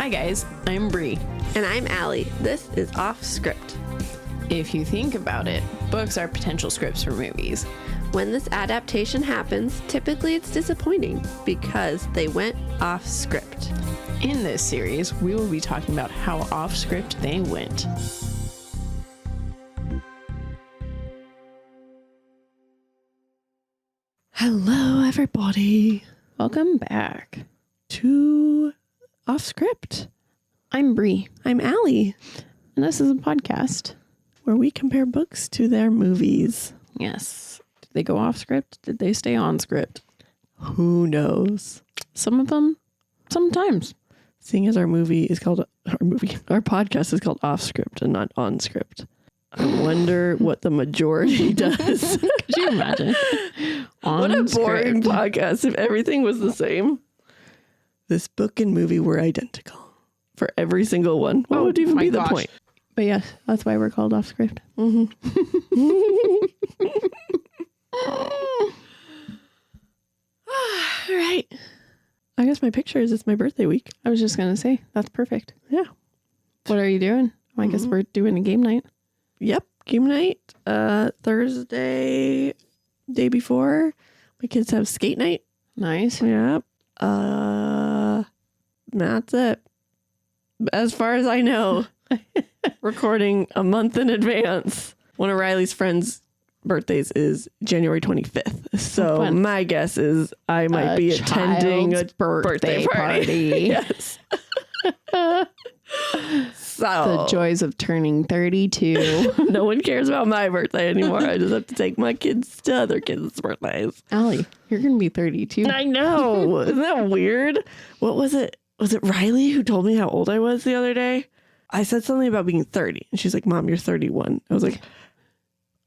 Hi guys, I'm Bri. And I'm Alli. This is Offscript. If you think about it, books are potential scripts for movies. When this adaptation happens, typically it's disappointing because they went off script. In this series, we will be talking about how off script they went. Hello, everybody. Welcome back To Offscript. I'm Bri, I'm Alli, and this is a podcast. where we compare books to their movies. Yes. Did they go off script? Did they stay on script? Who knows? Some of them, sometimes. Seeing as our podcast is called Offscript and not on script. I wonder what the majority does. Could you imagine? What a boring podcast if everything was the same. This book and movie were identical for every single one. What would even be the point? But yeah, that's why we're called off script. Mm-hmm. All right. I guess my picture is it's my birthday week. I was just going to say, that's perfect. Yeah. What are you doing? I guess we're doing a game night. Yep. Game night. Thursday, day before. My kids have skate night. Nice. Yep. That's it. As far as I know. Recording a month in advance. One of Riley's friends' birthdays is January 25th. So my guess is I might be attending a birthday party. Yes. So the joys of turning 32. No one cares about my birthday anymore. I just have to take my kids to other kids' birthdays. Alli, you're going to be 32. I know. Isn't that weird? What was it? Was it Riley who told me how old I was the other day? I said something about being 30. And she's like, Mom, you're 31. I was like,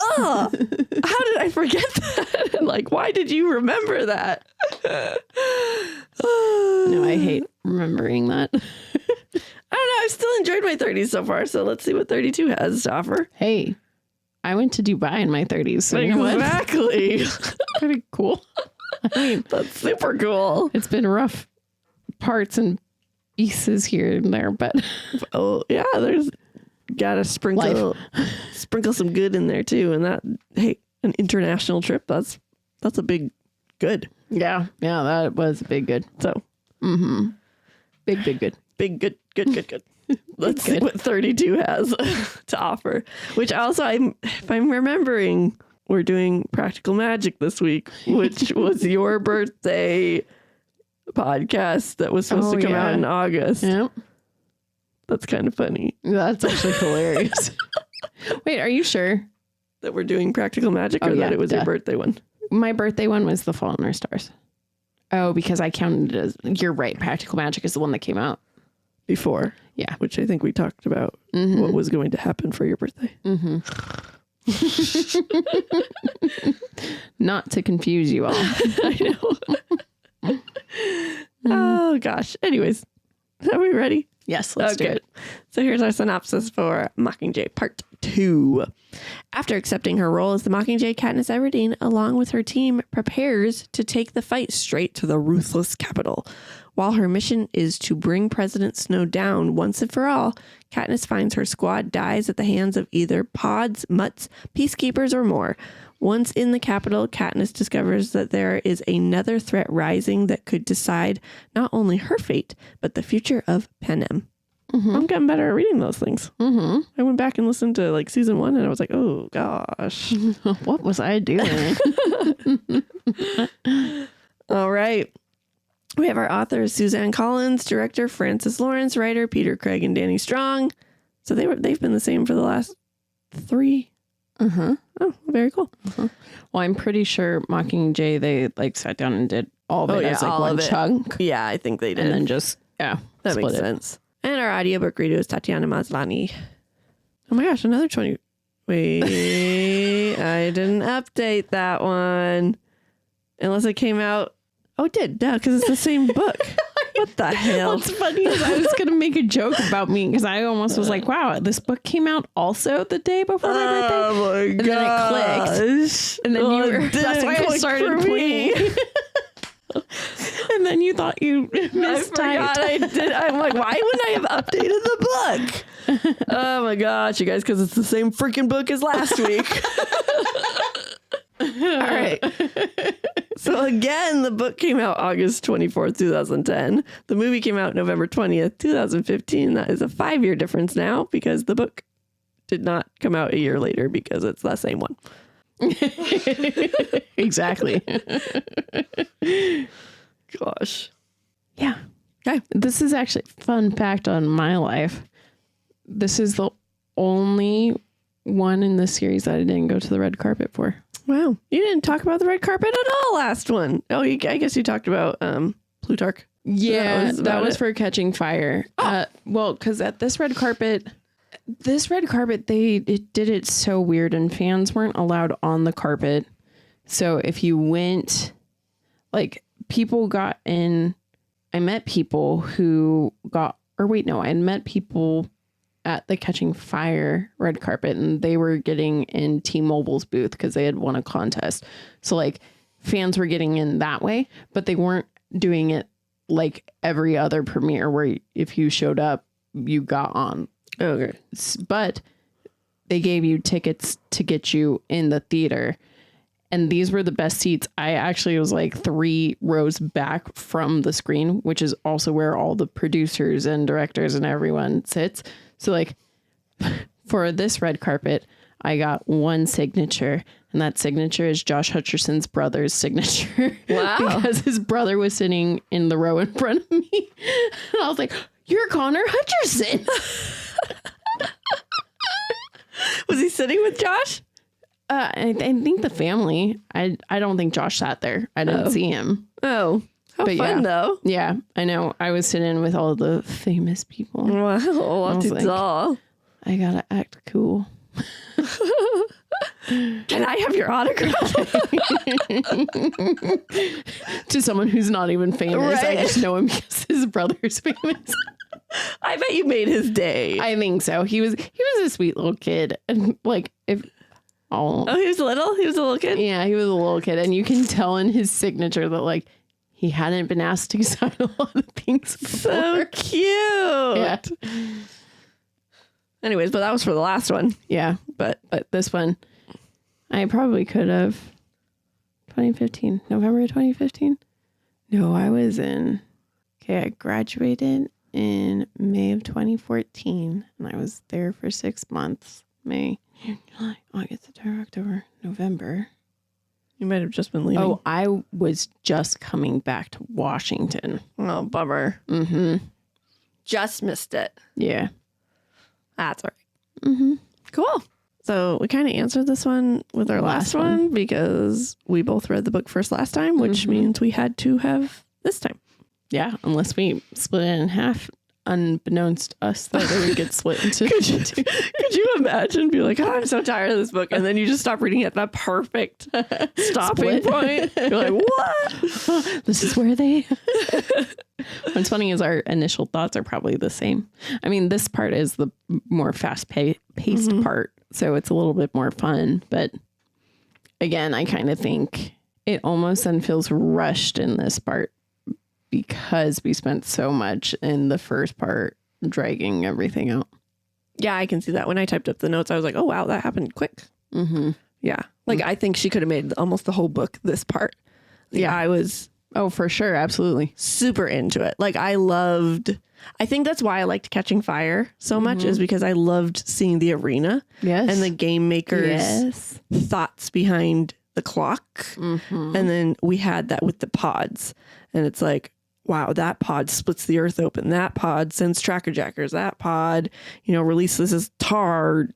oh, how did I forget that? And like, why did you remember that? No, I hate remembering that. I don't know. I've still enjoyed my 30s so far. So let's see what 32 has to offer. Hey, I went to Dubai in my 30s. So you know what? Exactly. Pretty cool. I mean, that's super cool. It's been rough parts and pieces here and there, but oh yeah, there's gotta sprinkle some good in there too. And that, hey, an international trip, that's a big good. Yeah, that was a big good. So big good. Big good. Let's see what 32 has to offer. Which also, if I'm remembering, we're doing Practical Magic this week, which was your birthday podcast that was supposed to come out in August. Yep. That's kind of funny. That's actually hilarious. Wait, are you sure that we're doing Practical Magic or that it was your birthday one? My birthday one was The Fault in Our Stars. Oh, because I counted it as, you're right, Practical Magic is the one that came out before. Yeah. Which I think we talked about what was going to happen for your birthday. Not to confuse you all. I know. Oh gosh. Anyways, are we ready? Yes, let's do it. So here's our synopsis for Mockingjay Part 2. After accepting her role as the Mockingjay, Katniss Everdeen, along with her team, prepares to take the fight straight to the ruthless capital. While her mission is to bring President Snow down once and for all, Katniss finds her squad dies at the hands of either pods, mutts, peacekeepers, or more. Once in the capital, Katniss discovers that there is another threat rising that could decide not only her fate, but the future of Panem. I'm getting better at reading those things. I went back and listened to like season 1 and I was like, oh gosh. What was I doing? All right. We have our authors, Suzanne Collins, director, Francis Lawrence, writer, Peter Craig and Danny Strong. So they've been the same for the last 3. Oh, very cool. Well, I'm pretty sure Mockingjay, they like sat down and did all of it as like one chunk. Yeah, I think they did. And then just, that makes sense. And our audiobook reader is Tatiana Maslany. Oh my gosh, another 20. Wait, I didn't update that one. Unless it came out. Oh, it did. Yeah, because it's the same book. What the hell? What's funny is I was going to make a joke about me because I almost was like, wow, this book came out also the day before my birthday. Oh my and gosh. Then it clicked. And then that's why I started playing. And then you thought you mistyped. I forgot I did. I'm like, why wouldn't I have updated the book? Oh my gosh, you guys, because it's the same freaking book as last week. All right. So again, the book came out August 24th, 2010. The movie came out November 20th, 2015. That is a 5-year difference now because the book did not come out a year later because it's the same one. Exactly. Gosh. Yeah. Okay. This is actually a fun fact on my life. This is the only one in the series that I didn't go to the red carpet for. Wow. You didn't talk about the red carpet at all last one. Oh, I guess you talked about Plutarch. Yeah, that was for Catching Fire. Oh. Well, because at this red carpet, they did it so weird and fans weren't allowed on the carpet. So if you went, like, people got in, I met people who got, or wait, no, I met people at the Catching Fire red carpet and they were getting in T-Mobile's booth because they had won a contest. So like fans were getting in that way, but they weren't doing it like every other premiere where if you showed up, you got on. Okay. But they gave you tickets to get you in the theater. And these were the best seats. I actually was like 3 rows back from the screen, which is also where all the producers and directors and everyone sits. So like for this red carpet, I got one signature, and that signature is Josh Hutcherson's brother's signature. Wow. Because his brother was sitting in the row in front of me. And I was like, "You're Connor Hutcherson." Was he sitting with Josh? I think the family. I don't think Josh sat there. I didn't see him. Oh, how fun though. Yeah, I know. I was sitting with all the famous people. Wow, I gotta act cool. Can I have your autograph? To someone who's not even famous. Right? I just know him because his brother's famous. I bet you made his day. I think so. He was a sweet little kid. And like if Oh, he was little? He was a little kid? Yeah, he was a little kid. And you can tell in his signature that like he hadn't been asked to sign a lot of things before. So cute. Yeah. Anyways, but that was for the last one. Yeah, but this one, I probably could have. 2015, November 2015. No, I was in. Okay, I graduated in May of 2014, and I was there for 6 months. May, July, August, September, October, November. You might have just been leaving. Oh, I was just coming back to Washington. Oh, bummer. Mm-hmm. Just missed it. Yeah. That's all right. Mm-hmm. Cool. So we kind of answered this one with our last one because we both read the book first last time, which means we had to have this time. Yeah, unless we split it in half, unbeknownst to us, that it would get split into two. Could you imagine being like, oh, I'm so tired of this book, and then you just stop reading at that perfect stopping point? You're like, what? This is where they... What's funny is our initial thoughts are probably the same. I mean, this part is the more fast-paced part, so it's a little bit more fun. But again, I kind of think it almost then feels rushed in this part because we spent so much in the first part dragging everything out. Yeah, I can see that. When I typed up the notes, I was like, oh, wow, that happened quick. Mm-hmm. Yeah. Like, I think she could have made almost the whole book this part. Like, yeah. I was... Oh, for sure. Absolutely. Super into it. Like I think that's why I liked Catching Fire so much is because I loved seeing the arena and the game makers' thoughts behind the clock. Mm-hmm. And then we had that with the pods and it's like, wow, that pod splits the earth open. That pod sends tracker jackers. That pod, releases this tar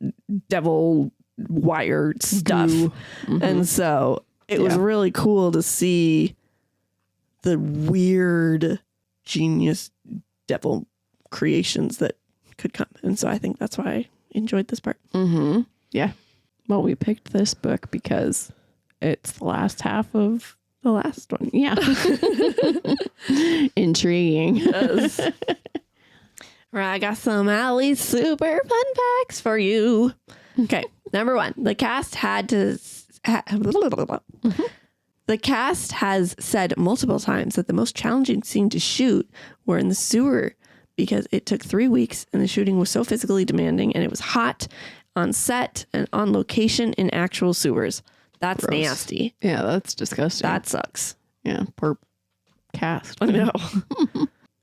devil wire stuff. Mm-hmm. And so it was really cool to see the weird genius devil creations that could come. And so I think that's why I enjoyed this part. Mm-hmm. Yeah. Well, we picked this book because it's the last half of the last one. Yeah. Intriguing. Yes. Right, I got some Alli's super fun facts for you. Okay. Number 1, the cast had to... The cast has said multiple times that the most challenging scene to shoot were in the sewer because it took 3 weeks and the shooting was so physically demanding and it was hot on set and on location in actual sewers. That's Gross. nasty. Yeah, that's disgusting. That sucks. Yeah, poor cast. I know.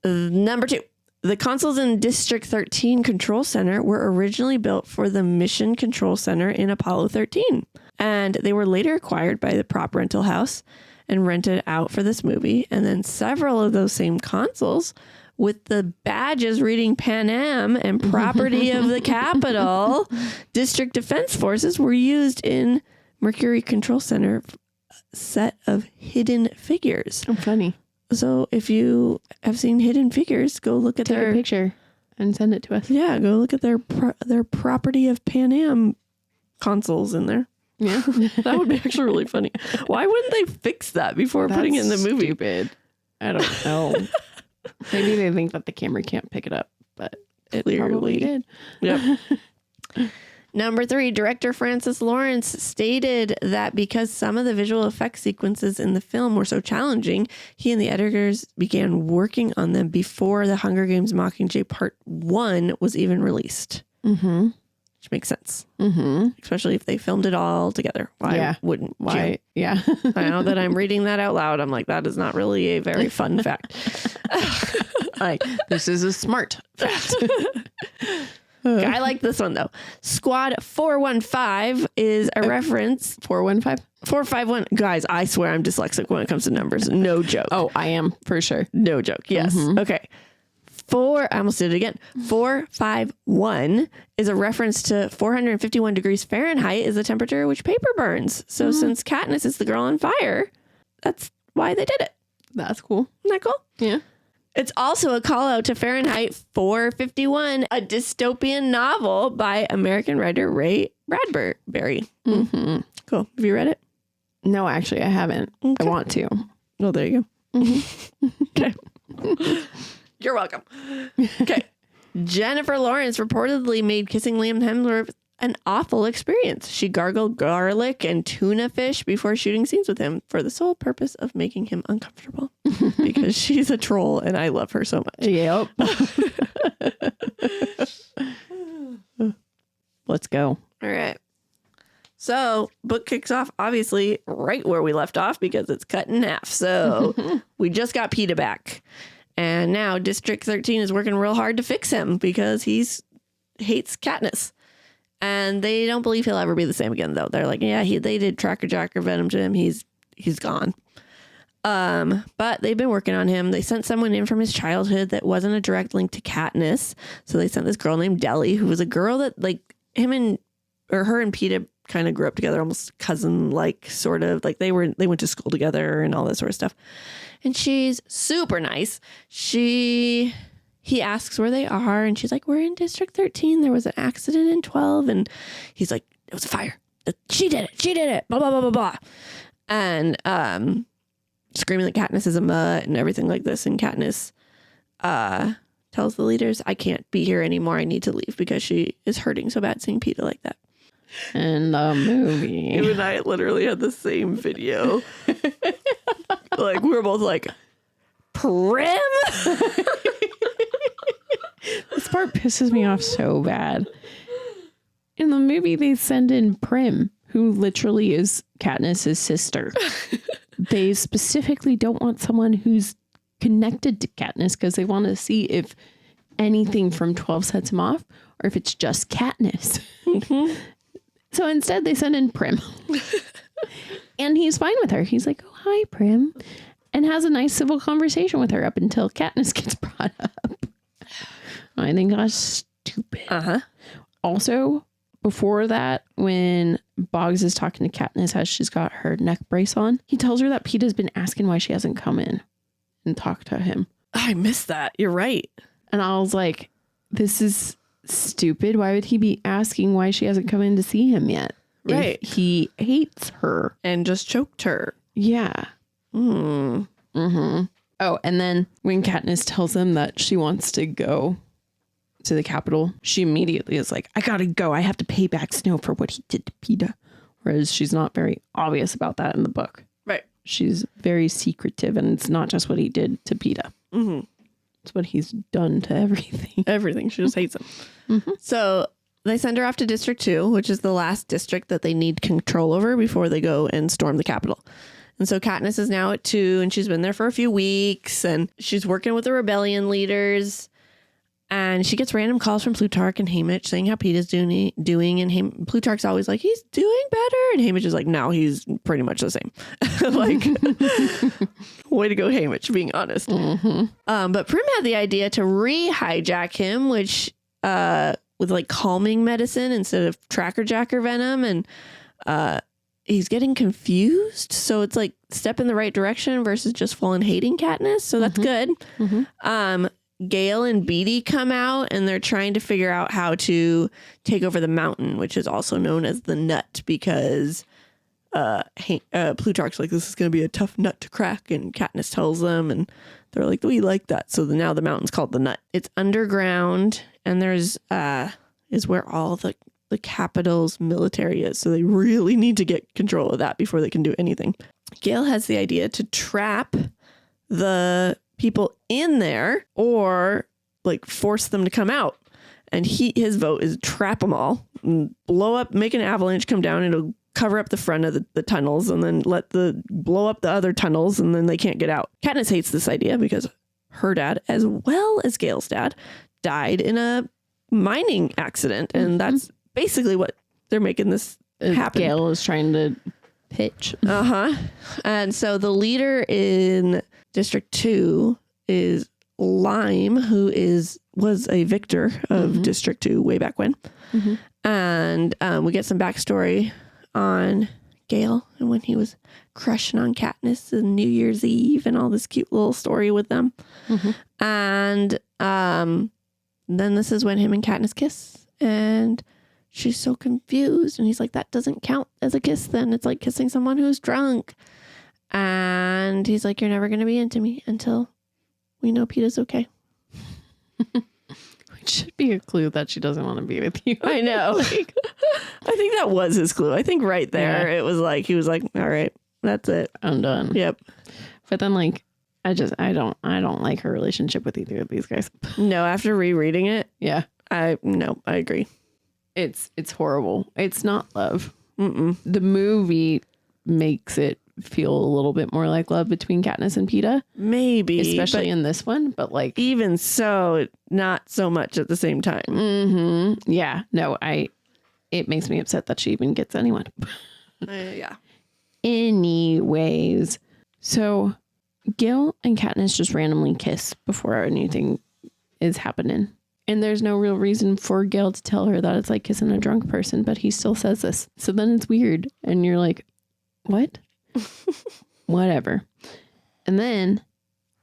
Number 2. The consoles in District 13 Control Center were originally built for the Mission Control Center in Apollo 13. And they were later acquired by the prop rental house and rented out for this movie. And then several of those same consoles with the badges reading Pan Am and property of the Capitol District Defense Forces were used in Mercury Control Center set of Hidden Figures. Oh, funny. So if you have seen Hidden Figures, go look at Take their a picture and send it to us. Yeah, go look at their property of Pan Am consoles in there. Yeah, That would be actually really funny. Why wouldn't they fix that before putting it in the movie? Stupid. I don't know. Maybe they think that the camera can't pick it up, but it probably did. Yep. Number 3, director Francis Lawrence stated that because some of the visual effects sequences in the film were so challenging, he and the editors began working on them before the Hunger Games Mockingjay Part 1 was even released. Mm-hmm. Which makes sense. Mm-hmm. Especially if they filmed it all together. Why wouldn't you? Yeah. I know that I'm reading that out loud. I'm like, that is not really a very fun fact. This is a smart fact. I like this one, though. Squad 415 is a reference. 415? 451. Guys, I swear I'm dyslexic when it comes to numbers. No joke. Oh, I am, for sure. No joke. Yes. Mm-hmm. Okay. I almost did it again. 451 is a reference to 451 degrees Fahrenheit is the temperature at which paper burns. So since Katniss is the girl on fire, that's why they did it. That's cool. Isn't that cool? Yeah. It's also a call out to Fahrenheit 451, a dystopian novel by American writer Ray Bradbury. Mm-hmm. Cool. Have you read it? No, actually, I haven't. Okay. I want to. Well, there you go. Okay. You're welcome. Okay. Jennifer Lawrence reportedly made kissing Liam Hemsworth an awful experience. She gargled garlic and tuna fish before shooting scenes with him for the sole purpose of making him uncomfortable because she's a troll and I love her so much. Yep. Let's go. All right. So book kicks off obviously right where we left off because it's cut in half. So we just got Peeta back. And now District 13 is working real hard to fix him because hates Katniss. And they don't believe he'll ever be the same again, though. They're like, yeah, they did Tracker Jacker Venom to him. He's gone. But they've been working on him. They sent someone in from his childhood that wasn't a direct link to Katniss. So they sent this girl named Deli, who was a girl that like her and Peeta kind of grew up together, almost cousin-like, sort of. Like they went to school together and all that sort of stuff. And she's super nice. He asks where they are, and she's like, we're in District 13. There was an accident in 12. And he's like, it was a fire. She did it. Blah, blah, blah, blah, blah. And screaming that Katniss is a mutt and everything like this. And Katniss tells the leaders, I can't be here anymore. I need to leave because she is hurting so bad seeing Peeta like that. In the movie. You and I literally had the same video. Like, we were both like, Prim? This part pisses me off so bad. In the movie, they send in Prim, who literally is Katniss's sister. They specifically don't want someone who's connected to Katniss because they want to see if anything from 12 sets him off or if it's just Katniss. Mm-hmm. So instead, they send in Prim. And he's fine with her. He's like, oh, hi, Prim. And has a nice civil conversation with her up until Katniss gets brought up. I think that's stupid. Uh-huh. Also, before that, when Boggs is talking to Katniss as she's got her neck brace on, he tells her that Peeta's been asking why she hasn't come in and talked to him. I missed that. You're right. And I was like, this is stupid. Why would he be asking why she hasn't come in to see him yet? Right. If he hates her. And just choked her. Yeah. Mm-hmm. Oh, and then when Katniss tells him that she wants to go to the Capitol, she immediately is like, I gotta go. I have to pay back Snow for what he did to Peeta. Whereas she's not very obvious about that in the book. Right. she's very secretive, and it's not just what he did to PETA. Mm-hmm. It's what he's done to everything. Everything. She just hates him. Mm-hmm. So they send her off to District 2, which is the last district that they need control over before they go and storm the Capitol. And so Katniss is now at 2, and she's been there for a few weeks, and she's working with the rebellion leaders. And she gets random calls from Plutarch and Haymitch saying how Peeta's doing. And Plutarch's always like, he's doing better. And Haymitch is like, no, he's pretty much the same. Like, way to go, Haymitch, being honest. Mm-hmm. But Prim had the idea to re-hijack him, which with like calming medicine instead of Tracker Jacker venom. And he's getting confused. So it's like step in the right direction versus just full on hating Katniss. So that's good. Mm-hmm. Gale and Beatty come out, and they're trying to figure out how to take over the mountain, which is also known as the Nut, because Plutarch's like, this is going to be a tough nut to crack, and Katniss tells them, and they're like, we like that. So now the mountain's called the Nut. It's underground, and there's is where all the Capitol's military is. So they really need to get control of that before they can do anything. Gale has the idea to trap the people in there or like force them to come out, and his vote is trap them all, blow up, make an avalanche come down, it'll cover up the front of the tunnels, and then blow up the other tunnels, and then they can't get out. Katniss hates this idea because her dad, as well as Gale's dad, died in a mining accident, and that's basically what they're making this happen. Gale is trying to pitch. And so the leader in District 2 is Lime, who was a victor of District 2 way back when. Mm-hmm. And we get some backstory on Gale and when he was crushing on Katniss and New Year's Eve and all this cute little story with them. Mm-hmm. And then this is when him and Katniss kiss, and she's so confused, and he's like, that doesn't count as a kiss then. It's like kissing someone who's drunk. And he's like, you're never going to be into me until we know Peeta's okay. Which should be a clue that she doesn't want to be with you. I know. Like, I think that was his clue. I think right there, It was like, he was like, all right, that's it. I'm done. Yep. But then like, I don't like her relationship with either of these guys. No, after rereading it. Yeah. I agree. It's horrible. It's not love. Mm-mm. The movie makes it feel a little bit more like love between Katniss and Peeta. Maybe. Especially in this one, but like... Even so, not so much at the same time. Mm-hmm. Yeah. No, it makes me upset that she even gets anyone. Yeah. Anyways, so Gale and Katniss just randomly kiss before anything is happening. And there's no real reason for Gale to tell her that it's like kissing a drunk person, but he still says this. So then it's weird. And you're like, what? Whatever. And then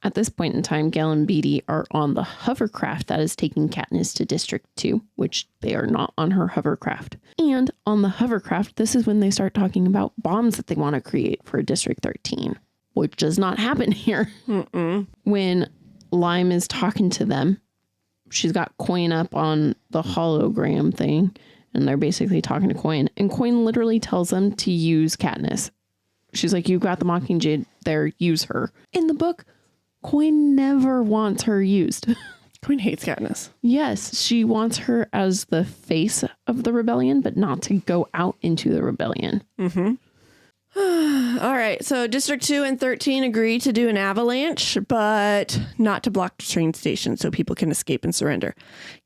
at this point in time, Gale and Beatty are on the hovercraft that is taking Katniss to District 2, which they are not on her hovercraft. And on the hovercraft, this is when they start talking about bombs that they want to create for District 13, which does not happen here. Mm-mm. When Lime is talking to them, she's got Coin up on the hologram thing, and they're basically talking to Coin. And Coin literally tells them to use Katniss. She's like, you've got the Mockingjay there, use her. In the book, Coin never wants her used. Coin hates Katniss. Yes, she wants her as the face of the rebellion, but not to go out into the rebellion. Mm-hmm. All right, so District 2 and 13 agree to do an avalanche, but not to block the train station so people can escape and surrender.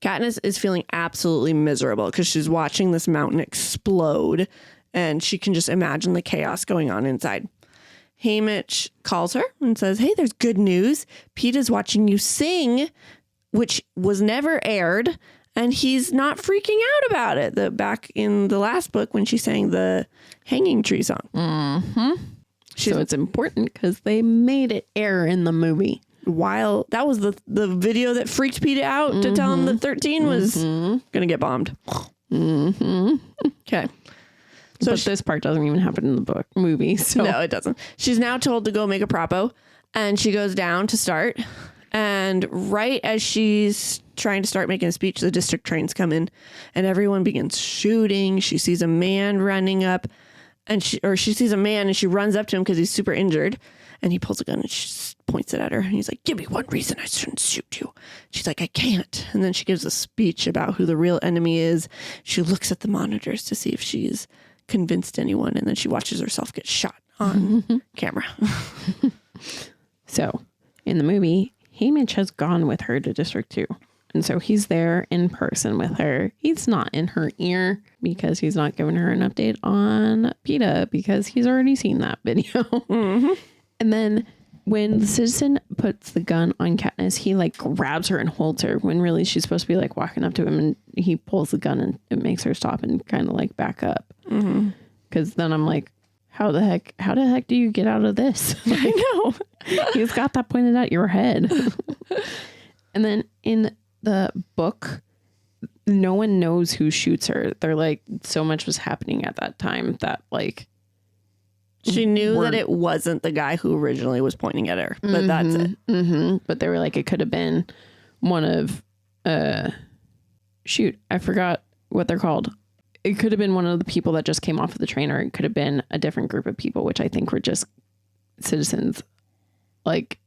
Katniss is feeling absolutely miserable because she's watching this mountain explode, and she can just imagine the chaos going on inside. Haymitch calls her and says, hey, there's good news. Peeta's watching you sing, which was never aired, and he's not freaking out about it. Back in the last book when she sang the Hanging Tree song. Mm-hmm. So it's important because they made it air in the movie. While that was the video that freaked Peeta out to tell him that 13 was going to get bombed. Mm-hmm. Okay. So this part doesn't even happen in the movie. So. No, it doesn't. She's now told to go make a propo, and she goes down to start. And right as she's trying to start making a speech, the district trains come in, and everyone begins shooting. She sees a man running up, and she sees a man and she runs up to him because he's super injured, and he pulls a gun and she just points it at her. And he's like, give me one reason I shouldn't shoot you. She's like, I can't. And then she gives a speech about who the real enemy is. She looks at the monitors to see if she's convinced anyone. And then she watches herself get shot on camera. So in the movie, Haymitch has gone with her to District 2. And so he's there in person with her. He's not in her ear because he's not giving her an update on PETA because he's already seen that video. And then when the citizen puts the gun on Katniss, he like grabs her and holds her when really she's supposed to be like walking up to him, and he pulls the gun and it makes her stop and kind of like back up. Because then I'm like, how the heck do you get out of this? I know. He's got that pointed at your head. And then in the book, no one knows who shoots her. They're like, so much was happening at that time that like she knew that it wasn't the guy who originally was pointing at her, but that's it. But they were like, it could have been one of shoot, I forgot what they're called. It could have been one of the people that just came off of the train, or it could have been a different group of people, which I think were just citizens, like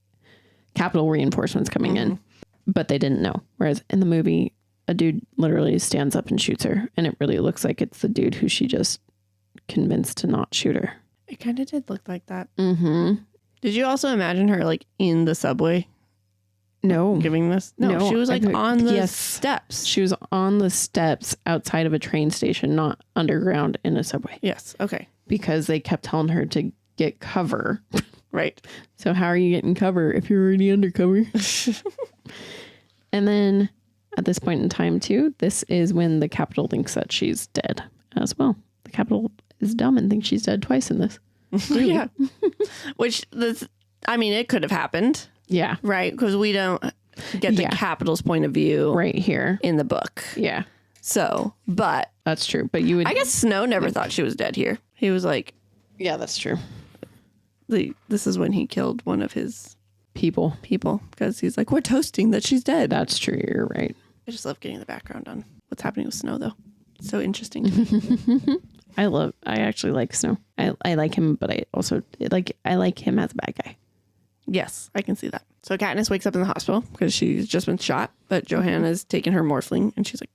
Capitol reinforcements coming in, but they didn't know. Whereas in the movie, a dude literally stands up and shoots her, and it really looks like it's the dude who she just convinced to not shoot her. It kind of did look like that. Did you also imagine her like in the subway? No. Giving this? No, she was like on the steps. She was on the steps outside of a train station, not underground in a subway. Yes. Okay. Because they kept telling her to get cover. Right. So how are you getting cover if you're already undercover? And then at this point in time too, this is when the Capitol thinks that she's dead as well. The Capitol is dumb and thinks she's dead twice in this. Yeah. Which it could have happened. Yeah. Right. Because we don't get the Capitol's point of view right here in the book. Yeah. So, but that's true. But you would, I guess Snow never thought she was dead here. He was like, yeah, that's true. This is when he killed one of his people because he's like, we're toasting that she's dead. That's true. You're right. I just love getting the background on what's happening with Snow, though. It's so interesting to me. I actually like Snow. I like him, but I also I like him as a bad guy. Yes, I can see that. So Katniss wakes up in the hospital because she's just been shot, but Johanna's taken her morphling, and she's like,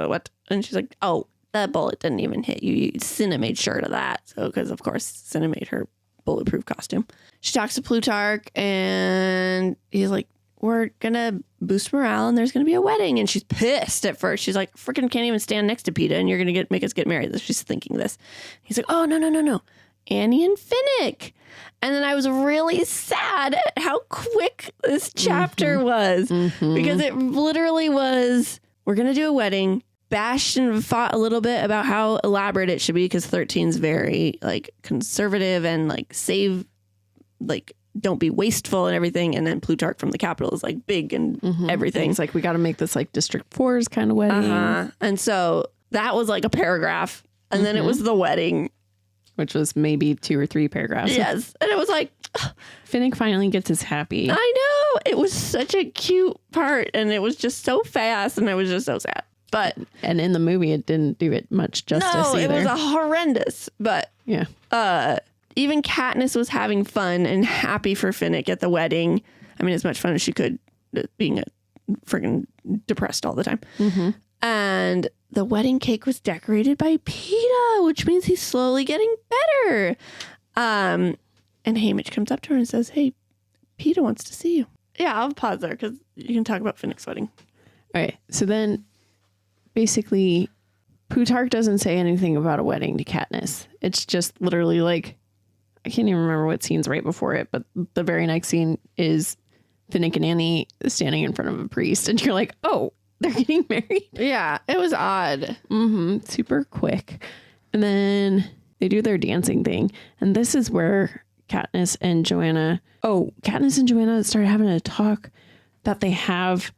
what? And she's like, oh, that bullet didn't even hit you. Cinna made sure of that. So, because of course, Cinna made her bulletproof costume. She talks to Plutarch, and he's like, we're gonna boost morale and there's gonna be a wedding. And she's pissed at first. She's like, freaking can't even stand next to PETA and you're gonna make us get married. She's thinking this. He's like, oh, no. Annie and Finnick. And then I was really sad at how quick this chapter was, because it literally was, we're gonna do a wedding. Bastion fought a little bit about how elaborate it should be because 13's very like conservative and like don't be wasteful and everything. And then Plutarch from the Capitol is like big and everything. It's like, we got to make this like District 4's kind of wedding. And so that was like a paragraph. And then it was the wedding, which was maybe 2 or 3 paragraphs. Yes. And it was like, Finnick finally gets his happy. I know. It was such a cute part. And it was just so fast. And I was just so sad. And in the movie, it didn't do it much justice either. It was a horrendous. But yeah. Even Katniss was having fun and happy for Finnick at the wedding. I mean, as much fun as she could, being freaking depressed all the time. And the wedding cake was decorated by PETA, which means he's slowly getting better. And Haymitch comes up to her and says, hey, PETA wants to see you. Yeah, I'll pause there because you can talk about Finnick's wedding. All right. So then basically Plutarch doesn't say anything about a wedding to Katniss. It's just literally like, I can't even remember what scene's right before it, but the very next scene is Finnick and Annie standing in front of a priest, and you're like, oh, they're getting married. Yeah, it was odd. Super quick. And then they do their dancing thing. And this is where Katniss and Joanna started having a talk that they have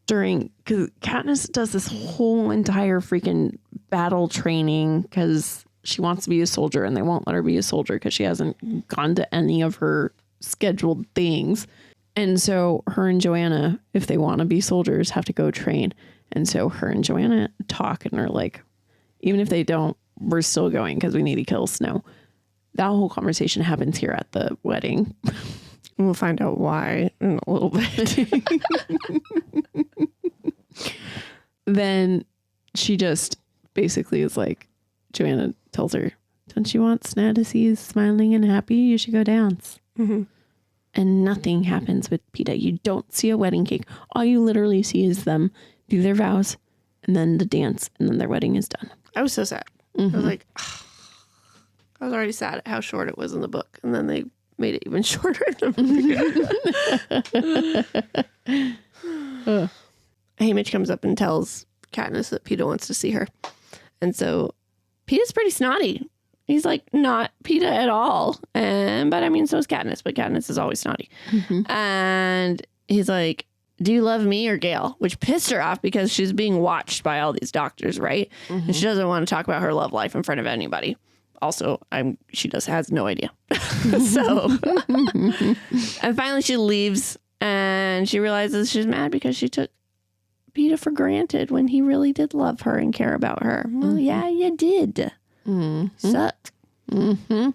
during, because Katniss does this whole entire freaking battle training because she wants to be a soldier and they won't let her be a soldier because she hasn't gone to any of her scheduled things. And so her and Joanna, if they want to be soldiers, have to go train. And so her and Joanna talk and are like, even if they don't we're still going because we need to kill Snow. That whole conversation happens here at the wedding. We'll find out why in a little bit. Then she just basically is like, Joanna tells her, don't you want Snow to see you smiling and happy? You should go dance. Mm-hmm. And nothing happens with PETA. You don't see a wedding cake. All you literally see is them do their vows and then the dance and then their wedding is done. I was so sad. I was like, I was already sad at how short it was in the book. And then they made it even shorter in the movie. Haymitch comes up and tells Katniss that PETA wants to see her. And so PETA's pretty snotty. He's like not PETA at all. But I mean, so is Katniss, but Katniss is always snotty. Mm-hmm. And he's like, do you love me or Gale? Which pissed her off because she's being watched by all these doctors, right? Mm-hmm. And she doesn't want to talk about her love life in front of anybody. Also, she has no idea. So, and finally she leaves and she realizes she's mad because she took PETA for granted when he really did love her and care about her. Well, yeah, you did. Suck. Mm-hmm.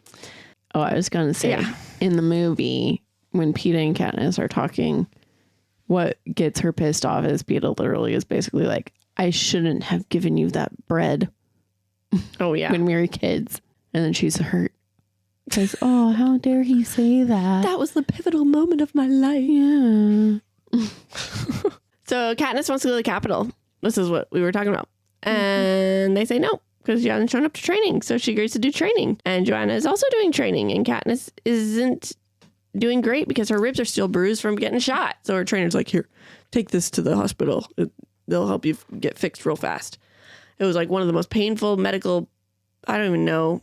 Oh, I was going to say, in the movie, when PETA and Katniss are talking, what gets her pissed off is PETA literally is basically like, I shouldn't have given you that bread. Oh, yeah. When we were kids. And then she's hurt. Because, oh, how dare he say that? That was the pivotal moment of my life. Yeah. So Katniss wants to go to the Capitol. This is what we were talking about. And they say no, because she hasn't shown up to training. So she agrees to do training. And Joanna is also doing training. And Katniss isn't doing great because her ribs are still bruised from getting shot. So her trainer's like, here, take this to the hospital. They'll help you get fixed real fast. It was like one of the most painful medical, I don't even know,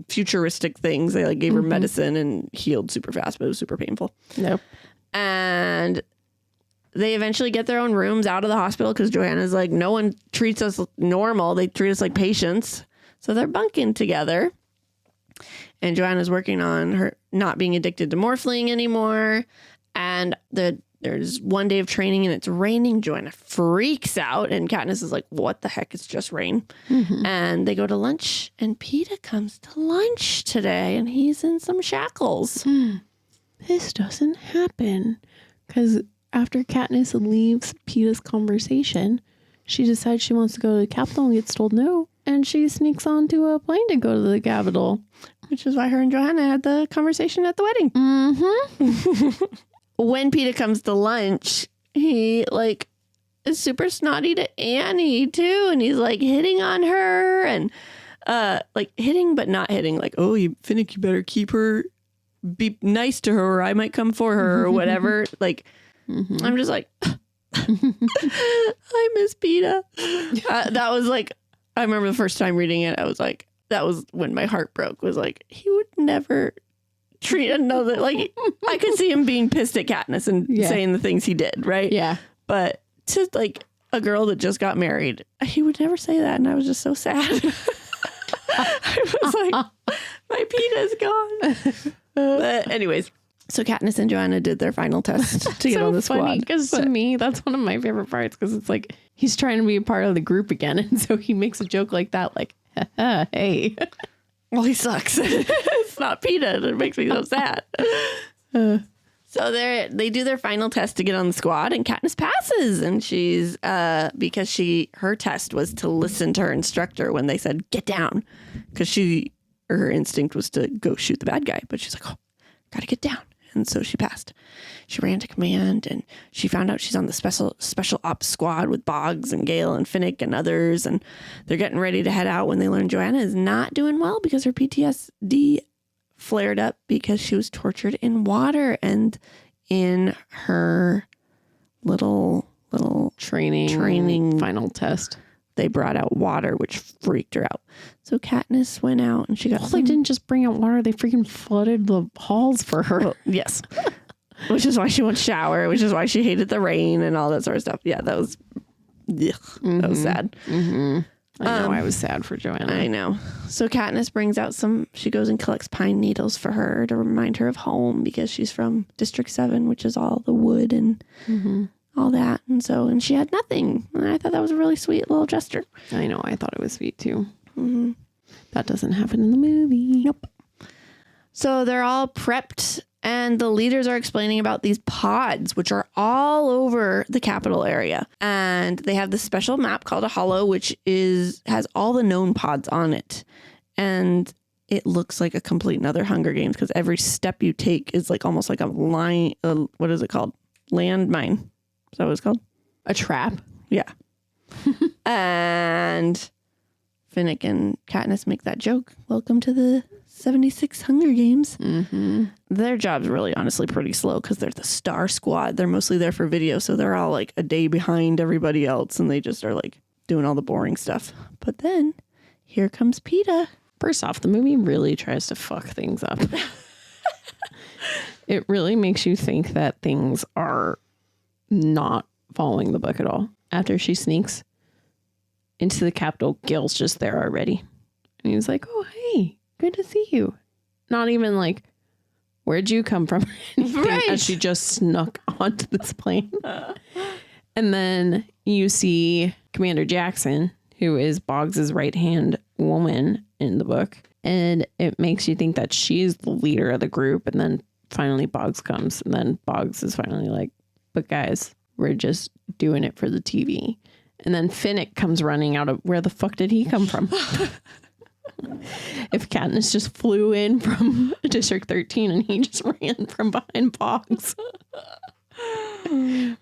futuristic things. They like gave her medicine and healed super fast, but it was super painful. Nope. And they eventually get their own rooms out of the hospital because Joanna's like, no one treats us normal. They treat us like patients. So they're bunking together. And Joanna's working on her not being addicted to morphling anymore. And there's one day of training and it's raining. Joanna freaks out and Katniss is like, what the heck? It's just rain. Mm-hmm. And they go to lunch and PETA comes to lunch today and he's in some shackles. This doesn't happen. Because after Katniss leaves PETA's conversation, she decides she wants to go to the Capitol and gets told no. And she sneaks onto a plane to go to the Capitol. Which is why her and Joanna had the conversation at the wedding. Mm-hmm. When PETA comes to lunch, he like is super snotty to Annie too. And he's like hitting on her and like hitting but not hitting. Like, oh, Finnick, you better keep her, be nice to her or I might come for her or whatever. Like, I'm just like, I miss PETA. That was like, I remember the first time reading it, I was like, that was when my heart broke, was like, he would never treat another, like, I could see him being pissed at Katniss and saying the things he did, right? Yeah. But to like a girl that just got married, he would never say that. And I was just so sad. I was like, my PETA's gone. But anyways, so Katniss and Joanna did their final test to get on the squad. Because to me, that's one of my favorite parts because it's like he's trying to be a part of the group again. And so he makes a joke like that, like, hey. Well, he sucks. It's not PETA. It makes me so sad. So they do their final test to get on the squad and Katniss passes. And she's, because her test was to listen to her instructor when they said, get down. Because her instinct was to go shoot the bad guy. But she's like, oh, gotta get down. And so she passed. She ran to command and she found out she's on the special ops squad with Boggs and Gale and Finnick and others. And they're getting ready to head out when they learn Joanna is not doing well because her PTSD flared up because she was tortured in water. And in her little training final test, they brought out water, which freaked her out. So Katniss went out and she got... They didn't just bring out water. They freaking flooded the halls for her. Well, yes. Which is why she won't shower, which is why she hated the rain and all that sort of stuff. Yeah, that was... That was sad. Mm-hmm. I know, I was sad for Joanna. I know. So Katniss brings out she goes and collects pine needles for her to remind her of home because she's from District 7, which is all the wood and... all that. And she had nothing. And I thought that was a really sweet little gesture. I know. I thought it was sweet too. Mm-hmm. That doesn't happen in the movie. Nope. So they're all prepped, and the leaders are explaining about these pods, which are all over the capital area. And they have this special map called a hollow, which has all the known pods on it. And it looks like a complete another Hunger Games because every step you take is like almost like a line. What is it called? Landmine. Is that what it's called? A trap. Yeah. And Finnick and Katniss make that joke. Welcome to the 76 Hunger Games. Mm-hmm. Their job's really honestly pretty slow because they're the star squad. They're mostly there for video. So they're all like a day behind everybody else. And they just are like doing all the boring stuff. But then here comes PETA. First off, the movie really tries to fuck things up. It really makes you think that things are not following the book at all. After she sneaks into the Capitol, Gil's just there already. And he's like, oh, hey, good to see you. Not even like, where'd you come from? Right. As she just snuck onto this plane. And then you see Commander Jackson, who is Boggs's right-hand woman in the book. And it makes you think that she's the leader of the group. And then finally Boggs comes. And then Boggs is finally like, but guys, we're just doing it for the TV. And then Finnick comes running out of, where the fuck did he come from? If Katniss just flew in from District 13 and he just ran from behind Boggs.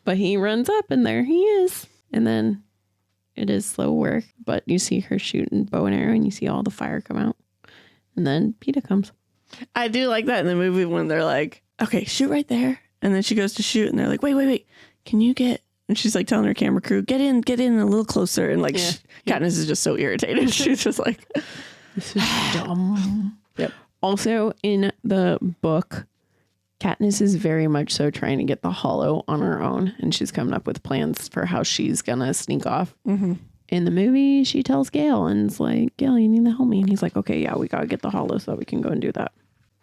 But he runs up and there he is. And then it is slow work, but you see her shooting bow and arrow and you see all the fire come out. And then PETA comes. I do like that in the movie when they're like, okay, shoot right there. And then she goes to shoot and they're like, wait. Can you get... And she's like telling her camera crew, get in a little closer. And like, Katniss is just so irritated. She's just like, this is dumb. Yep. Also in the book, Katniss is very much so trying to get the hollow on her own. And she's coming up with plans for how she's going to sneak off. Mm-hmm. In the movie, she tells Gale and is like, Gale, you need to help me. And he's like, okay, yeah, we got to get the hollow so that we can go and do that.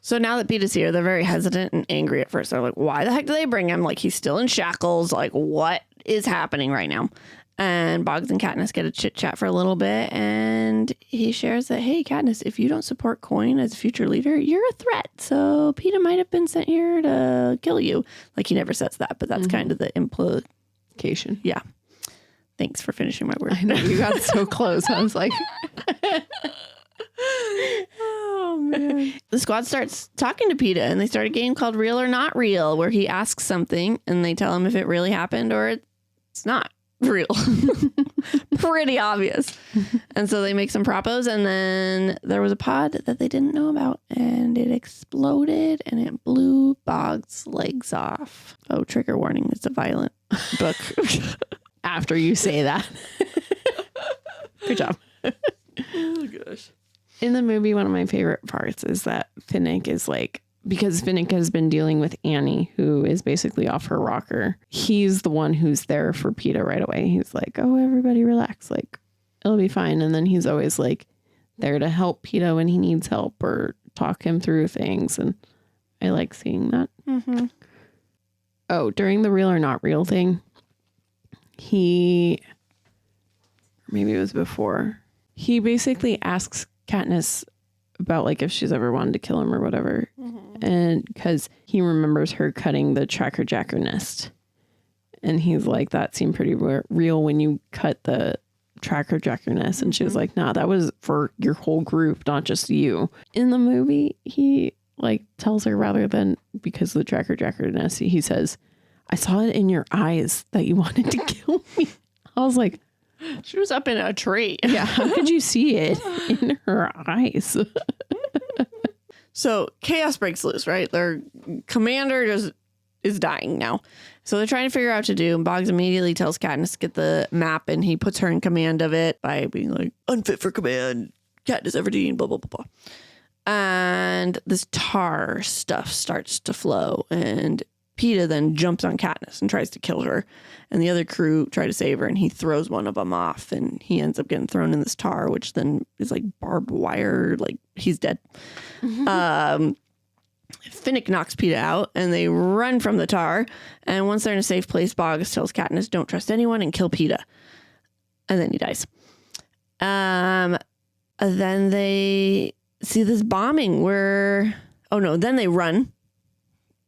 So now that PETA's here, they're very hesitant and angry at first. They're like, why the heck do they bring him? Like, he's still in shackles. Like, what is happening right now? And Boggs and Katniss get a chit chat for a little bit. And he shares that, hey, Katniss, if you don't support Coin as a future leader, you're a threat. So PETA might have been sent here to kill you. Like, he never says that, but that's kind of the implication. Yeah. Thanks for finishing my word. I know, you got so close. I was like... Oh, man. The squad starts talking to PETA, and they start a game called Real or Not Real, where he asks something, and they tell him if it really happened or it's not real. Pretty obvious. And so they make some propos, and then there was a pod that they didn't know about, and it exploded, and it blew Boggs' legs off. Oh, trigger warning. It's a violent book. After you say that. Good job. Oh, gosh. In the movie, one of my favorite parts is that Finnick is like, because Finnick has been dealing with Annie, who is basically off her rocker. He's the one who's there for PETA right away. He's like, oh, everybody relax. Like, it'll be fine. And then he's always like there to help PETA when he needs help or talk him through things. And I like seeing that. Mm-hmm. Oh, during the Real or Not Real thing, maybe it was before, he basically asks Katniss about like if she's ever wanted to kill him or whatever. Mm-hmm. And because he remembers her cutting the tracker jacker nest. And he's like, that seemed pretty real when you cut the tracker jacker nest. And she was like, nah, that was for your whole group, not just you. In the movie, he like tells her, rather than because of the tracker jacker nest, he says, I saw it in your eyes that you wanted to kill me. I was like, she was up in a tree. Yeah, how could you see it in her eyes? So chaos breaks loose, right? Their commander just is dying now. So they're trying to figure out what to do. And Boggs immediately tells Katniss to get the map, and he puts her in command of it by being like, unfit for command, Katniss Everdeen, blah, blah, blah, blah. And this tar stuff starts to flow, and PETA then jumps on Katniss and tries to kill her. And the other crew try to save her, and he throws one of them off, and he ends up getting thrown in this tar, which then is like barbed wire, like he's dead. Mm-hmm. Finnick knocks PETA out, and they run from the tar. And once they're in a safe place, Boggs tells Katniss, don't trust anyone and kill PETA. And then he dies. then they see this bombing where, then they run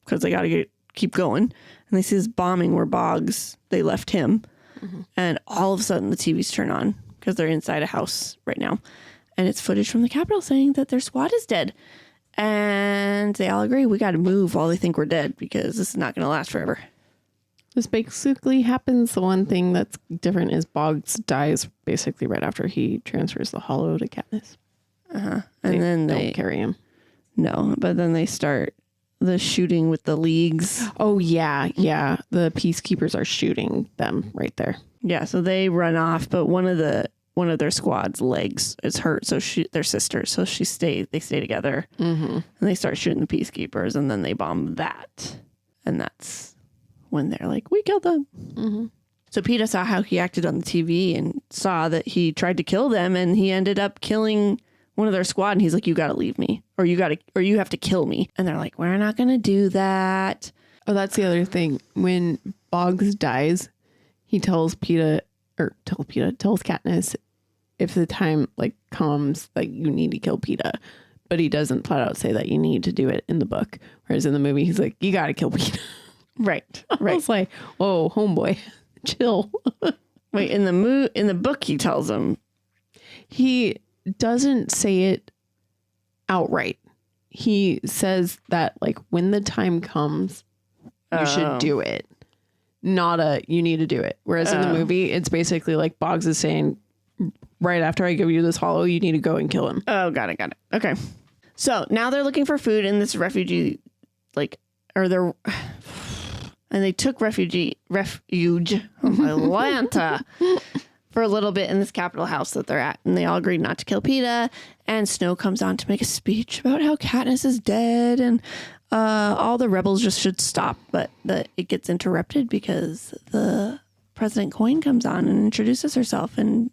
because they got to keep going. And they see this bombing where Boggs, they left him. Mm-hmm. And all of a sudden the TVs turn on because they're inside a house right now. And it's footage from the Capitol saying that their squad is dead. And they all agree, we got to move while they think we're dead because this is not going to last forever. This basically happens. The one thing that's different is Boggs dies basically right after he transfers the hollow to Katniss. Uh-huh. And then they don't carry him. No, but then they start the shooting with the leagues. Oh, yeah. Yeah. The peacekeepers are shooting them right there. Yeah. So they run off, but one of their squad's legs is hurt. So they're sisters. So they stay together and they start shooting the peacekeepers and then they bomb that. And that's when they're like, we killed them. Mm-hmm. So Peeta saw how he acted on the TV and saw that he tried to kill them and he ended up killing one of their squad. And he's like, you got to leave me or you have to kill me. And they're like, we're not going to do that. Oh, that's the other thing. When Boggs dies, he tells Katniss if the time comes, you need to kill Peeta. But he doesn't flat out say that you need to do it in the book. Whereas in the movie, he's like, you got to kill Peeta. Right. I was like, whoa, homeboy, chill. Wait, in the book, he tells him. He doesn't say it outright. He says that when the time comes, you should do it. Not you need to do it. Whereas in the movie, it's basically Boggs is saying, right after I give you this hollow, you need to go and kill him. Oh, got it. Okay. So now they're looking for food in this refugee, and they took refuge Atlanta for a little bit in this Capitol house that they're at. And they all agreed not to kill Peeta. And Snow comes on to make a speech about how Katniss is dead and all the rebels just should stop. But it gets interrupted because the President Coin comes on and introduces herself and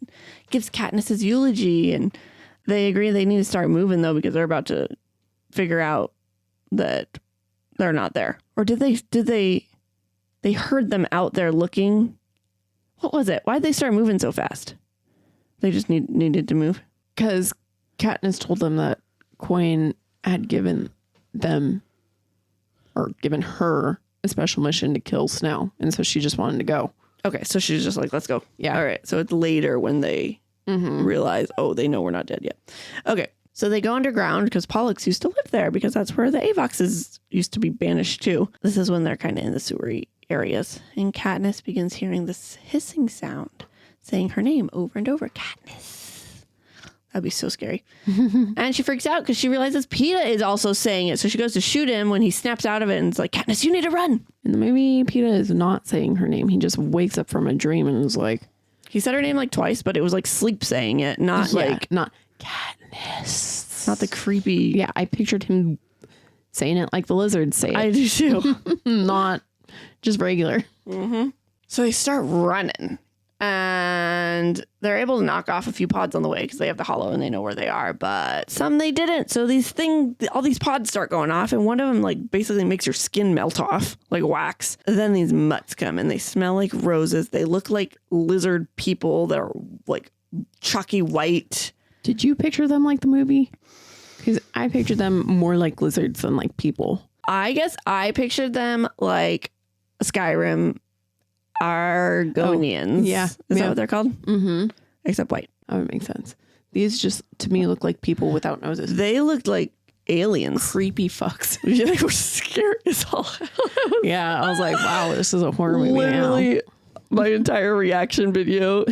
gives Katniss's eulogy. And they agree they need to start moving, though, because they're about to figure out that they're not there. Or did they heard them out there looking? What was it? Why'd they start moving so fast? They just needed to move? Because Katniss told them that Coin had given her a special mission to kill Snow. And so she just wanted to go. Okay, so she's just like, let's go. Yeah. All right, so it's later when they realize, they know we're not dead yet. Okay, so they go underground because Pollux used to live there because that's where the Avoxes used to be banished to. This is when they're kind of in the sewery areas. And Katniss begins hearing this hissing sound, saying her name over and over, Katniss. That'd be so scary. And she freaks out because she realizes Peeta is also saying it. So she goes to shoot him when he snaps out of it and it's like, Katniss, you need to run. In the movie, Peeta is not saying her name. He just wakes up from a dream and is like... He said her name twice, but it was sleep saying it, not not Katniss. Not the creepy... Yeah, I pictured him saying it like the lizards say it. I do too. Not just regular. Mm-hmm. So they start running. And they're able to knock off a few pods on the way because they have the hollow and they know where they are. But some they didn't. So all these pods start going off. And one of them basically makes your skin melt off like wax. And then these mutts come and they smell like roses. They look like lizard people that are chalky white. Did you picture them like the movie? Because I pictured them more like lizards than like people. I guess I pictured them like Skyrim Argonians. Oh, yeah. Is that what they're called? Mm-hmm. Except white. That would make sense. These just, to me, look like people without noses. They looked like aliens. Creepy fucks. Yeah, they were scary as hell. Yeah, I was like, wow, this is a horror movie. Literally, my entire reaction video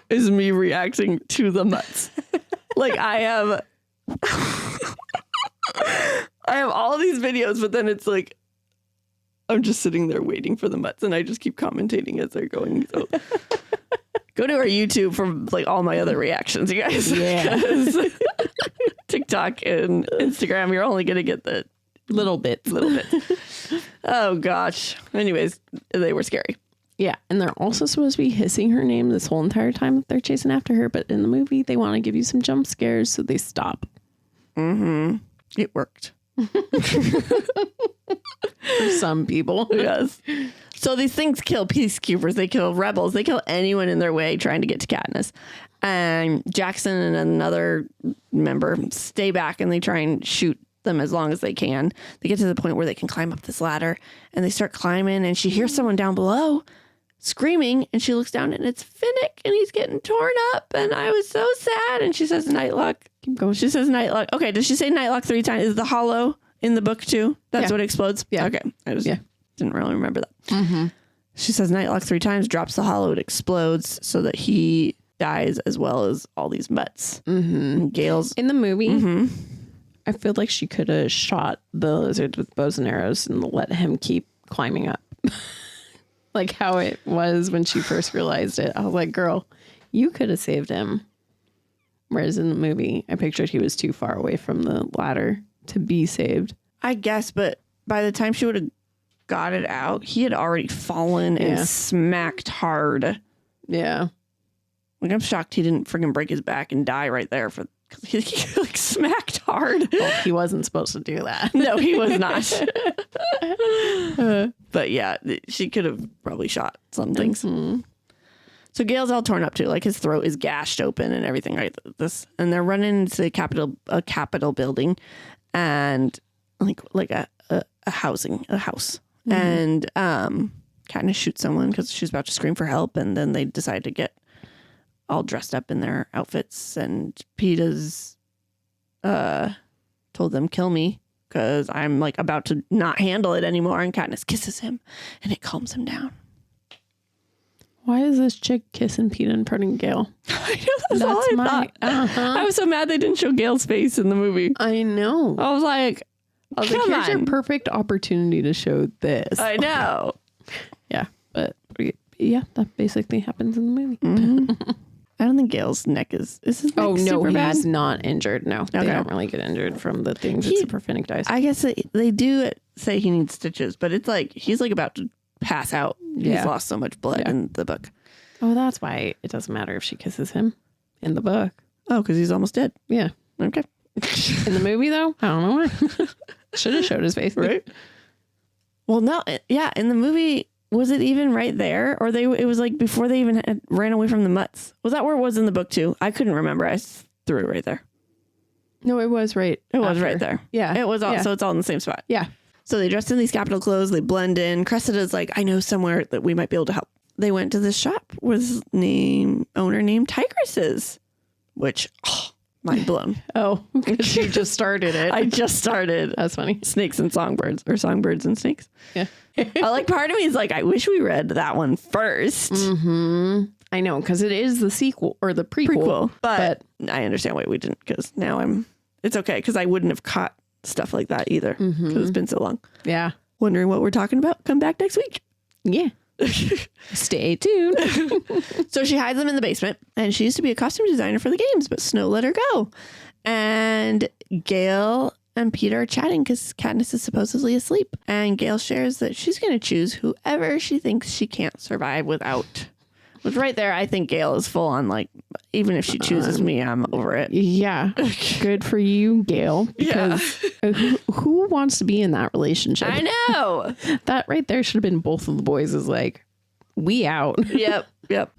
is me reacting to the mutts. I have all these videos, but then it's I'm just sitting there waiting for the mutts and I just keep commentating as they're going. So go to our YouTube for all my other reactions, you guys. Yeah. TikTok and Instagram, you're only going to get the little bits. Oh gosh. Anyways, they were scary. Yeah. And they're also supposed to be hissing her name this whole entire time that they're chasing after her. But in the movie, they want to give you some jump scares. So they stop. Mm-hmm. It worked. For some people. Yes. So these things kill peacekeepers. They kill rebels. They kill anyone in their way trying to get to Katniss. And Jackson and another member stay back and they try and shoot them as long as they can. They get to the point where they can climb up this ladder and they start climbing and she hears someone down below screaming and she looks down and it's Finnick and he's getting torn up and I was so sad. And she says Nightlock. Keep going. She says Nightlock. Okay. Does she say Nightlock 3 times? Is the hollow in the book too? That's what explodes? Yeah. Okay. I just didn't really remember that. Mm-hmm. She says Nightlock 3 times, drops the hollow, it explodes so that he dies as well as all these mutts. Mm-hmm. Gale's in the movie. I feel like she could have shot the lizard with bows and arrows and let him keep climbing up. Like how it was when she first realized it. I was like, girl, you could have saved him. Whereas in the movie, I pictured he was too far away from the ladder to be saved. I guess, but by the time she would have got it out, he had already fallen and smacked hard. Yeah. Like, I'm shocked he didn't freaking break his back and die right there because he like smacked hard. Well, he wasn't supposed to do that. No, he was not. But yeah, she could have probably shot some things. Mm-hmm. So Gale's all torn up too. Like his throat is gashed open and everything like this. And they're running into a Capitol building and like a house. Mm-hmm. And Katniss shoots someone because she's about to scream for help. And then they decide to get all dressed up in their outfits. And Peeta's told them, kill me because I'm like about to not handle it anymore. And Katniss kisses him and it calms him down. Why is this chick kissing Peeta in front of Gale? I know, that's all I thought. I was so mad they didn't show Gale's face in the movie. I know. I was like, here's your perfect opportunity to show this. I know. Yeah, but yeah, that basically happens in the movie. Mm-hmm. I don't think Gale's neck is his neck super bad? He's not injured. No, they don't really get injured from the things that Super Finnick dies. I guess they do say he needs stitches, but it's like he's like about to pass out. He's lost so much blood in the book. Oh, that's why it doesn't matter if she kisses him in the book. Oh, because he's almost dead. Yeah. Okay. In the movie, though, I don't know why. Should have showed his face. Right? Well, no. Yeah, in the movie, was it even right there? Or it was like before they even ran away from the mutts? Was that where it was in the book, too? I couldn't remember. I threw it right there. No, it was right. It was right there. Yeah. It was all, so it's all in the same spot. Yeah. So they dressed in these Capitol clothes. They blend in. Cressida's like, I know somewhere that we might be able to help. They went to this shop with owner named Tigress is, which, mind blown. Oh, because you just started it. I just started. That's funny. Snakes and Songbirds, or Songbirds and Snakes. Yeah. Part of me is like, I wish we read that one first. Mm-hmm. I know, because it is the sequel or the prequel. But I understand why we didn't, because now it's okay, because I wouldn't have caught stuff like that either, because it's been so long. Yeah. Wondering what we're talking about? Come back next week. Yeah. Stay tuned. So she hides them in the basement, and she used to be a costume designer for the games, but Snow let her go. And Gale and Peeta are chatting because Katniss is supposedly asleep. And Gale shares that she's going to choose whoever she thinks she can't survive without. Which right there, I think Gale is full on like, even if she chooses me, I'm over it. Yeah. Good for you, Gale. Because who wants to be in that relationship? I know. That right there should have been both of the boys is like, we out. Yep.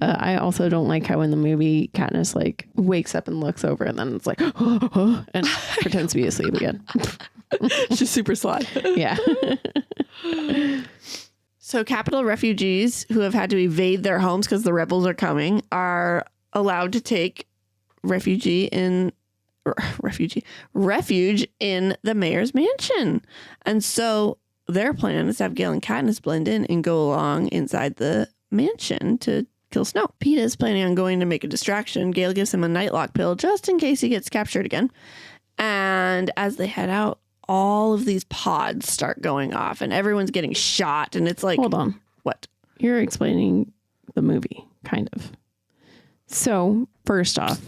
I also don't like how in the movie Katniss like wakes up and looks over and then it's like, and pretends to be asleep again. She's super sly. Yeah. So Capitol refugees who have had to evade their homes because the rebels are coming are allowed to take refuge in the mayor's mansion. And so their plan is to have Gale and Katniss blend in and go along inside the mansion to kill Snow. Peeta is planning on going to make a distraction. Gale gives him a nightlock pill just in case he gets captured again. And as they head out, all of these pods start going off and everyone's getting shot. And it's like, hold on. What? You're explaining the movie, kind of. So first off,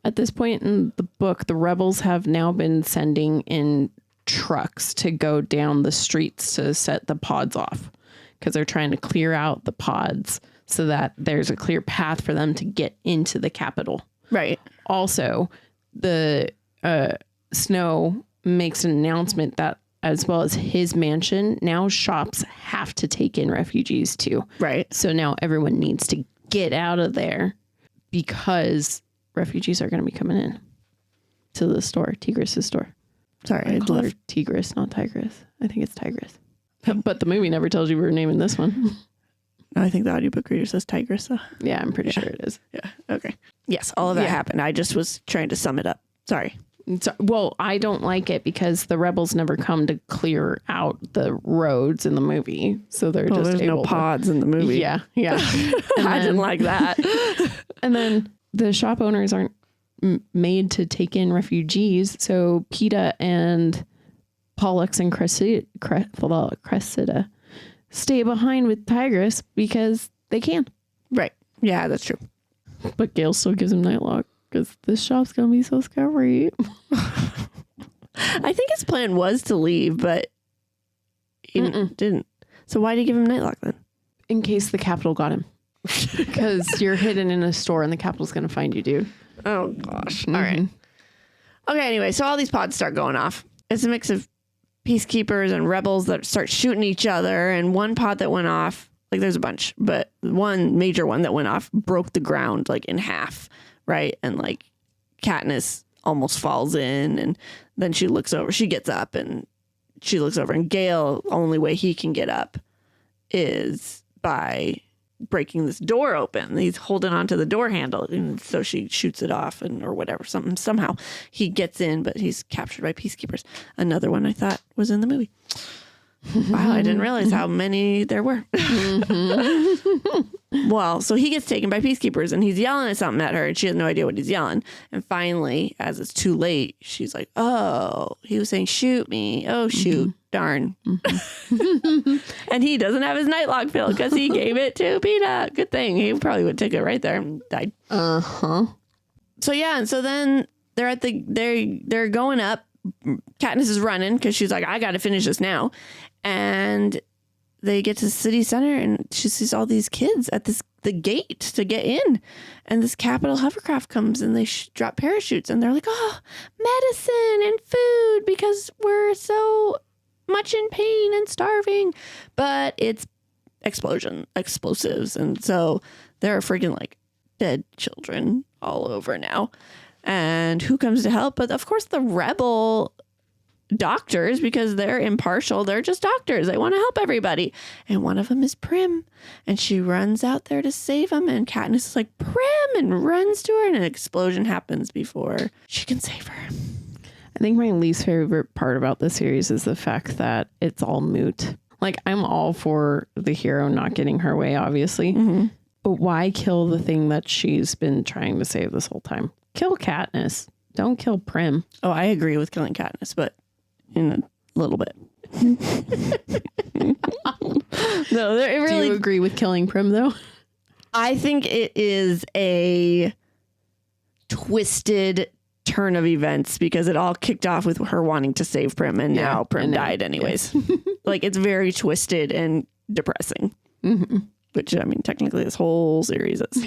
at this point in the book, the rebels have now been sending in trucks to go down the streets to set the pods off because they're trying to clear out the pods so that there's a clear path for them to get into the Capitol. Right. Also, the Snow makes an announcement that as well as his mansion, now shops have to take in refugees too. Right. So now everyone needs to get out of there because refugees are going to be coming in to the store, Tigris's store. Sorry, I call her Tigris, not Tigress. I think it's Tigress. But the movie never tells you we're naming this one. No, I think the audiobook reader says Tigress, though. Yeah, I'm pretty sure it is. Yeah. Okay. Yes, all of that happened. I just was trying to sum it up. Sorry. So, well, I don't like it because the rebels never come to clear out the roads in the movie. So they're just there's no pods in the movie. Yeah, yeah. I didn't like that. And then the shop owners aren't made to take in refugees. So PETA and Pollux and Cressida stay behind with Tigress because they can. Right. Yeah, that's true. But Gale still gives him nightlock because this shop's going to be so scary. I think his plan was to leave, but he didn't. So why did he give him nightlock then? In case the Capitol got him. Because you're hidden in a store and the Capitol's going to find you, dude. Oh, gosh. All right. Okay, anyway, so all these pods start going off. It's a mix of peacekeepers and rebels that start shooting each other. And one pod that went off, like there's a bunch, but one major one that went off broke the ground like in half, right? And like Katniss almost falls in, and then she looks over. She gets up and she looks over, and Gale, only way he can get up is by breaking this door open. He's holding onto the door handle, and so she shoots it off, and or whatever. Somehow he gets in, but he's captured by peacekeepers. Another one I thought was in the movie. Wow, I didn't realize how many there were. Well, so he gets taken by peacekeepers, and he's yelling at something at her, and she has no idea what he's yelling. And finally, as it's too late, she's like, "Oh, he was saying shoot me. Oh, shoot, darn." And he doesn't have his nightlock pill because he gave it to PETA. Good thing. He probably would take it right there and died. So yeah, and so then they're at they're going up. Katniss is running because she's like, I got to finish this now. And they get to the city center, and she sees all these kids at the gate to get in. And this Capitol hovercraft comes, and they drop parachutes, and they're like, oh, medicine and food because we're so much in pain and starving. But it's explosives. And so there are freaking like dead children all over now. And who comes to help? But of course the rebel doctors, because they're impartial. They're just doctors. They want to help everybody. And one of them is Prim. And she runs out there to save him. And Katniss is like, Prim, and runs to her. And an explosion happens before she can save her. I think my least favorite part about the series is the fact that it's all moot. Like, I'm all for the hero not getting her way, obviously. But why kill the thing that she's been trying to save this whole time? Kill Katniss. Don't kill Prim. Oh, I agree with killing Katniss, but in a little bit. No, it really. Do you agree with killing Prim, though? I think it is a twisted turn of events because it all kicked off with her wanting to save Prim, and now Prim died anyways. Like, it's very twisted and depressing. Which, I mean, technically this whole series is.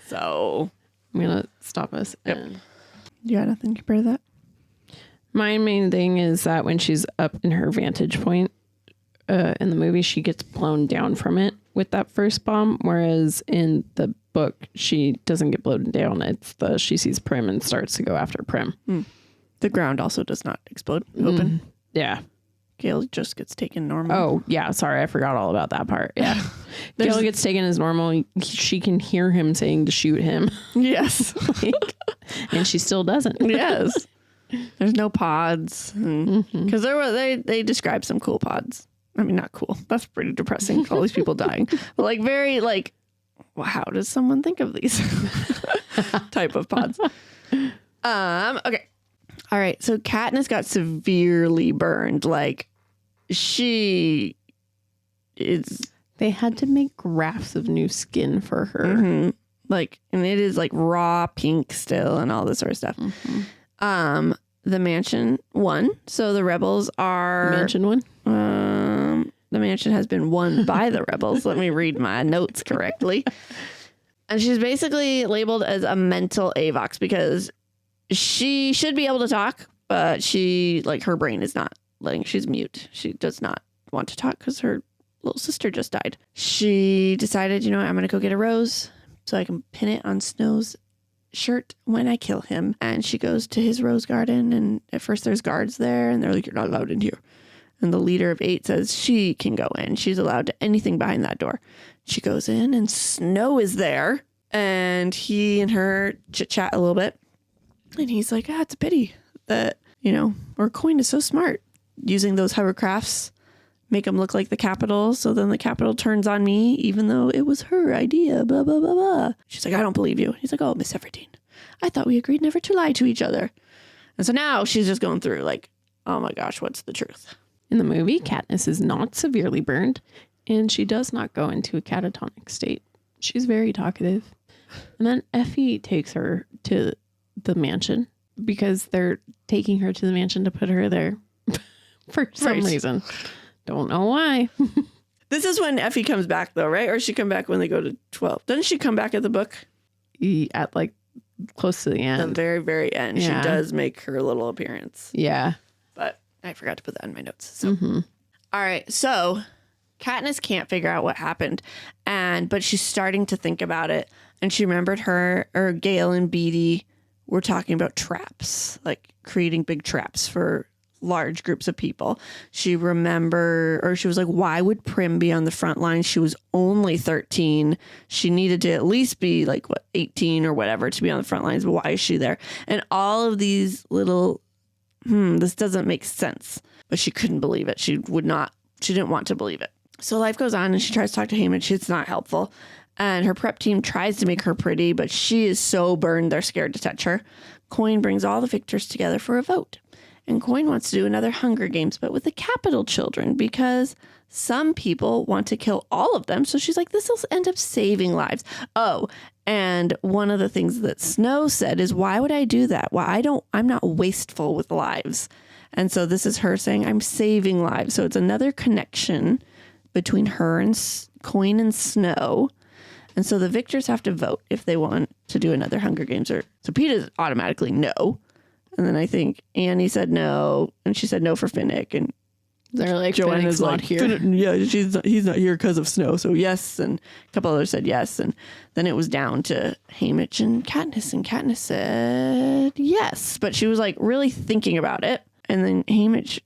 So I'm going to stop us. And you got nothing compared to that? my main thing is that when she's up in her vantage point in the movie, she gets blown down from it with that first bomb. Whereas in the book, she doesn't get blown down. It's she sees Prim and starts to go after Prim. The ground also does not explode open. Yeah. Gale just gets taken normal. Oh, yeah. Sorry. I forgot all about that part. Yeah. Gale gets taken as normal. She can hear him saying to shoot him. Yes. And she still doesn't. Yes. There's no pods. Because they describe some cool pods. I mean, not cool. That's pretty depressing. All these people dying. But like very like, well, how does someone think of these type of pods? Okay. All right. So Katniss got severely burned. Like she is. They had to make Rafts of new skin for her. like, and it is like raw pink still and all this sort of stuff. The mansion won. So the rebels are Mansion won. The mansion has been won by the rebels. Let me read my notes correctly. And she's basically labeled as a mental AVOX because she should be able to talk, but her brain is not she's mute. She does not want to talk because her little sister just died. She decided, you know what, I'm going to go get a rose so I can pin it on Snow's shirt when I kill him. And she goes to his rose garden, and at first there's guards there, and they're like, you're not allowed in here. And the leader of 8 says she can go in. She's allowed to anything behind that door. She goes in, and Snow is there, and he and her chit-chat a little bit. And he's like, it's a pity that, our Coin is so smart. Using those hovercrafts make them look like the Capitol, so then the Capitol turns on me, even though it was her idea, blah, blah, blah, blah. She's like, I don't believe you. He's like, oh, Miss Everdeen, I thought we agreed never to lie to each other. And so now she's just going through like, oh my gosh, what's the truth? In the movie, Katniss is not severely burned, and she does not go into a catatonic state. She's very talkative. And then Effie takes her to the mansion because they're taking her to the mansion to put her there for some reason. Don't know why. This is when Effie comes back, though, right? Or she come back when they go to 12. Doesn't she come back at the book? At like close to the end. The very, very end. Yeah. She does make her little appearance. Yeah. But I forgot to put that in my notes. So. All right. So Katniss can't figure out what happened. But she's starting to think about it. And she remembered Gale and Beetee were talking about traps, like creating big traps for large groups of people. She was like, why would Prim be on the front line? She was only 13. She needed to at least be 18 or whatever to be on the front lines. But why is she there? And all of these little, this doesn't make sense. But she couldn't believe it. She didn't want to believe it. So life goes on, and she tries to talk to Haymitch. It's not helpful. And her prep team tries to make her pretty, but she is so burned they're scared to touch her. Coin brings all the victors together for a vote. And Coin wants to do another Hunger Games, but with the Capital children, because some people want to kill all of them. So she's like, this will end up saving lives. Oh, and one of the things that Snow said is, why would I do that? I'm not wasteful with lives. And so this is her saying, I'm saving lives. So it's another connection between her and Coin and Snow. And so the victors have to vote if they want to do another Hunger Games. So Peeta's automatically no. And then I think Annie said no, and she said no for Finnick. And they're like, Joanna's not here. Yeah, he's not here because of Snow. So yes, and a couple others said yes. And then it was down to Haymitch and Katniss said yes. But she was like really thinking about it. And then Haymitch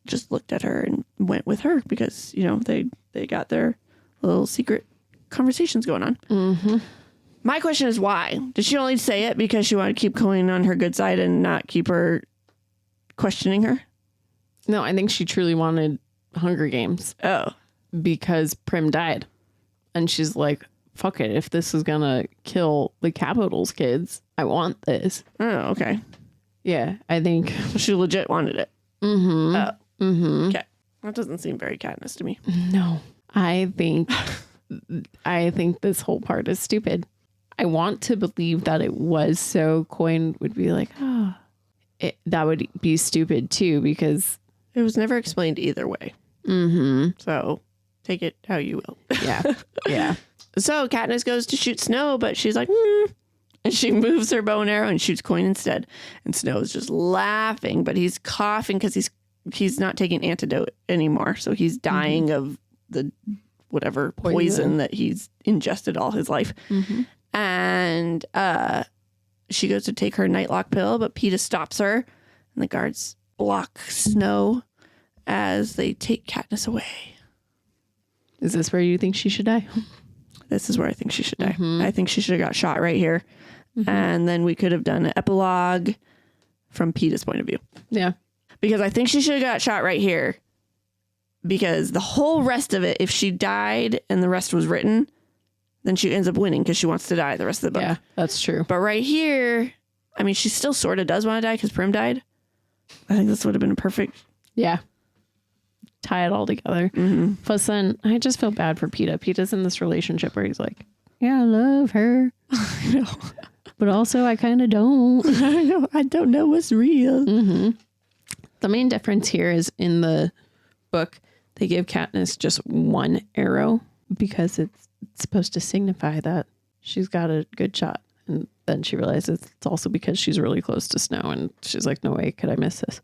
just looked at her and went with her because, they got their little secret conversations going on. Mm-hmm. My question is why? Did she only say it because she wanted to keep Coin on her good side and not keep her questioning her? No, I think she truly wanted Hunger Games. Oh. Because Prim died. And she's like, fuck it. If this is going to kill the Capitol's kids, I want this. Oh, okay. Yeah, I think. So she legit wanted it. Mm-hmm. Oh. Mm-hmm. Okay. That doesn't seem very Katniss to me. No. I think this whole part is stupid. I want to believe that it was so Coin would be like, that would be stupid too, because it was never explained either way. Mm-hmm. So take it how you will. Yeah. Yeah. So Katniss goes to shoot Snow, but she's like, and she moves her bow and arrow and shoots Coin instead. And Snow is just laughing, but he's coughing because he's not taking antidote anymore. So he's dying of the whatever poison that he's ingested all his life. Mm-hmm. And she goes to take her nightlock pill, but Peeta stops her, and the guards block Snow as they take Katniss away. Is this where you think she should die? This is where I think she should die. Mm-hmm. I think she should have got shot right here. Mm-hmm. And then we could have done an epilogue from Peeta's point of view. Yeah. Because I think she should have got shot right here. Because the whole rest of it, if she died and the rest was written, then she ends up winning because she wants to die the rest of the book. Yeah, that's true. But right here, I mean, she still sort of does want to die because Prim died. I think this would have been perfect. Yeah. Tie it all together. Mm-hmm. Plus then, I just feel bad for Peeta. Peeta's in this relationship where he's like, yeah, I love her. I know. But also, I kind of don't. I know. I don't know what's real. Mm-hmm. The main difference here is in the book, they give Katniss just one arrow because it's supposed to signify that she's got a good shot. And then she realizes it's also because she's really close to Snow, and she's like, no way could I miss this.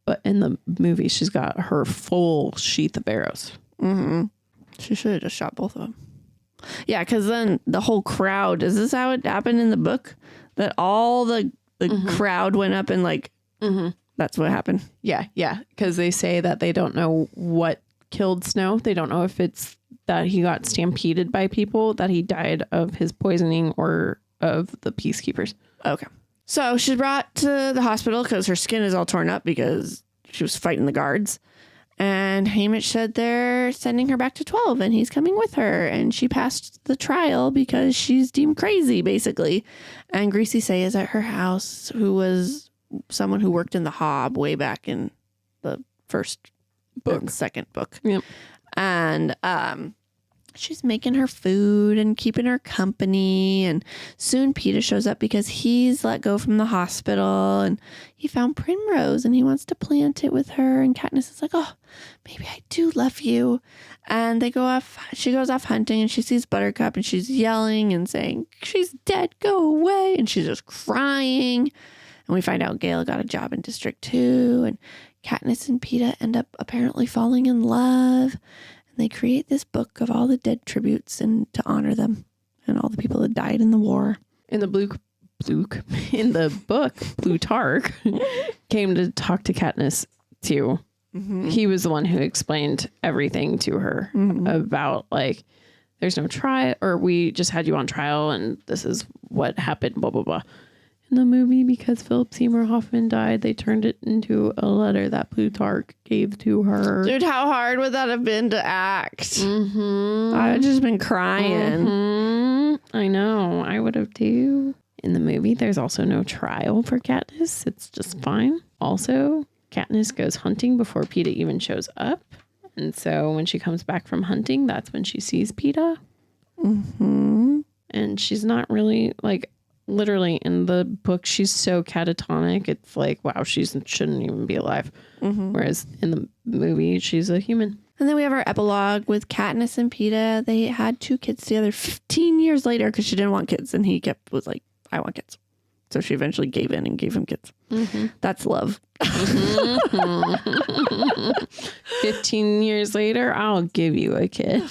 But in the movie, she's got her full sheath of arrows. Mm-hmm. She should have just shot both of them. Yeah, because then the whole crowd, is this how it happened in the book? That all the crowd went up and like, that's what happened? Yeah, because they say that they don't know what killed Snow. They don't know if it's that he got stampeded by people, that he died of his poisoning, or of the peacekeepers. Okay. So she's brought to the hospital because her skin is all torn up because she was fighting the guards. And Hamish said they're sending her back to 12 and he's coming with her. And she passed the trial because she's deemed crazy, basically. And Greasy Say is at her house, who was someone who worked in the Hob way back in the first book and second book. Yep. And she's making her food and keeping her company. And soon Peeta shows up because he's let go from the hospital and he found Primrose and he wants to plant it with her. And Katniss is like, oh, maybe I do love you. And they go off. She goes off hunting and she sees Buttercup and she's yelling and saying, she's dead, go away. And she's just crying. And we find out Gale got a job in District 2. And Katniss and Peeta end up apparently falling in love. They create this book of all the dead tributes and to honor them and all the people that died in the war. In the book, Plutarch came to talk to Katniss too. Mm-hmm. He was the one who explained everything to her about like, there's no trial, or we just had you on trial and this is what happened, blah, blah, blah. In the movie, because Philip Seymour Hoffman died, they turned it into a letter that Plutarch gave to her. Dude, how hard would that have been to act? I've just been crying. I know. I would have too. In the movie, there's also no trial for Katniss. It's just fine. Also, Katniss goes hunting before Peeta even shows up. And so when she comes back from hunting, that's when she sees Peeta. And she's not really like... Literally in the book, she's so catatonic. It's like, wow, she shouldn't even be alive. Whereas in the movie, she's a human. And then we have our epilogue with Katniss and Peeta. They had 2 kids together 15 years later because she didn't want kids. And he was like, I want kids. So she eventually gave in and gave him kids. That's love. 15 years later, I'll give you a kid.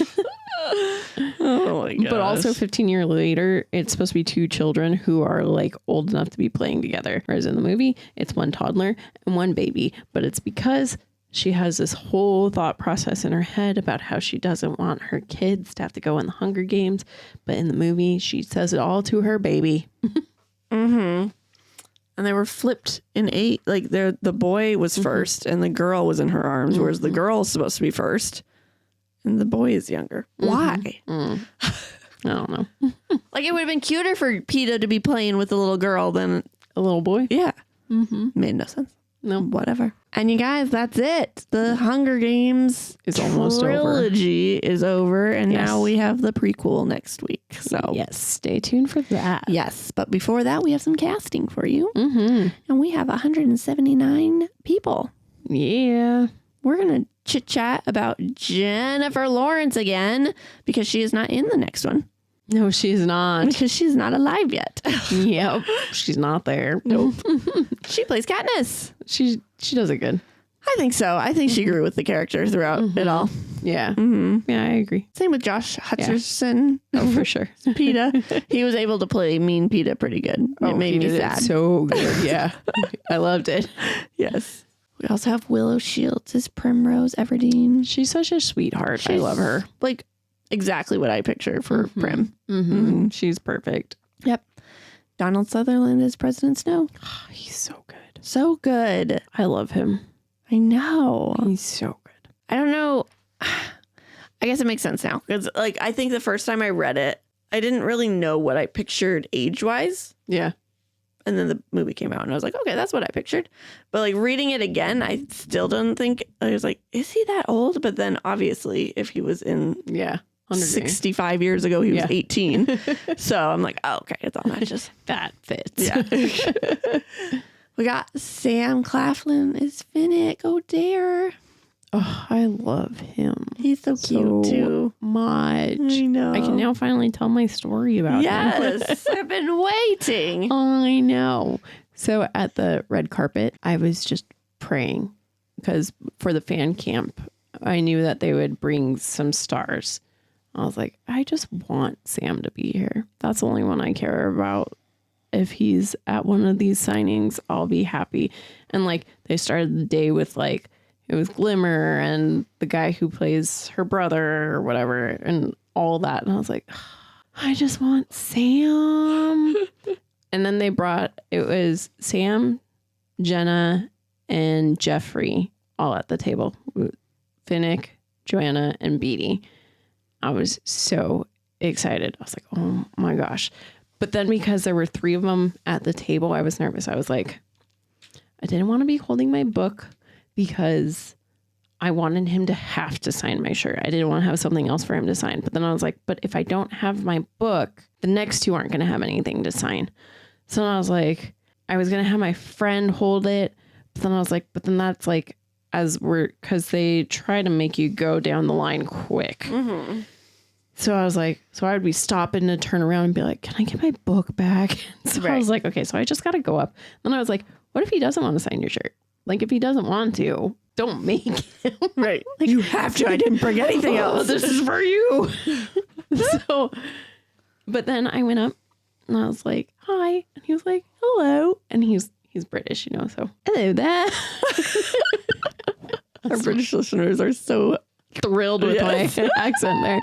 Oh my gosh. But also 15 years later, it's supposed to be 2 children who are like old enough to be playing together. Whereas in the movie, it's 1 toddler and 1 baby. But it's because she has this whole thought process in her head about how she doesn't want her kids to have to go in the Hunger Games. But in the movie, she says it all to her baby. And they were flipped in 8. Like the boy was first and the girl was in her arms, whereas the girl is supposed to be first. And the boy is younger. Why? I don't know. Like, it would have been cuter for Peeta to be playing with a little girl than a little boy. Yeah. Made no sense. No. Whatever. And you guys, that's it. The Hunger Games is almost trilogy is over. And now we have the prequel next week. So yes, stay tuned for that. Yes. But before that, we have some casting for you. And we have 179 people. Yeah. We're going to chit chat about Jennifer Lawrence again because she is not in the next one. No, she's not. Because she's not alive yet. Yep. She's not there. Nope. She plays Katniss. She does it good. I think so. I think she grew with the character throughout it all. Yeah. Yeah, I agree. Same with Josh Hutcherson. Yeah. Oh, for sure. Peeta. He was able to play mean Peeta pretty good. It made me sad. So good. Yeah. I loved it. Yes. We also have Willow Shields as Primrose Everdeen. She's such a sweetheart. I love her. Like exactly what I picture for Prim. She's perfect. Yep. Donald Sutherland as President Snow. Oh, he's so good. So good. I love him. I know. He's so good. I don't know. I guess it makes sense now. Because like I think the first time I read it, I didn't really know what I pictured age-wise. Yeah. And then the movie came out and I was like, okay, that's what I pictured. But like reading it again, I still didn't think, I was like, is he that old? But then obviously if he was in 65 years ago, he was 18. So I'm like, oh, okay, it's all matches. That fits. Yeah. We got Sam Claflin as Finnick. Oh, dear. Oh, I love him. He's so cute too. Much. I know. I can now finally tell my story about him. Yes, I've been waiting. I know. So at the red carpet, I was just praying because for the fan camp, I knew that they would bring some stars. I was like, I just want Sam to be here. That's the only one I care about. If he's at one of these signings, I'll be happy. And like they started the day with like, it was Glimmer and the guy who plays her brother or whatever and all that. And I was like, I just want Sam. And then they brought, it was Sam, Jenna, and Jeffrey all at the table. Finnick, Joanna, and Beatty. I was so excited. I was like, oh my gosh. But then because there were 3 of them at the table, I was nervous. I was like, I didn't want to be holding my book because I wanted him to have to sign my shirt. I didn't want to have something else for him to sign. But then I was like, but if I don't have my book, the next 2 aren't going to have anything to sign. So I was like, I was going to have my friend hold it. But then I was like, but then that's like, because they try to make you go down the line quick. Mm-hmm. So I was like, so I would be stopping to turn around and be like, can I get my book back? So I was like, okay, so I just got to go up. Then I was like, what if he doesn't want to sign your shirt? Like, if he doesn't want to, don't make him. Right. Like, you have to. I didn't bring anything else. This is for you. So, but then I went up and I was like, hi. And he was like, hello. And he's British, you know, so hello there. Our British listeners are so thrilled with my accent there.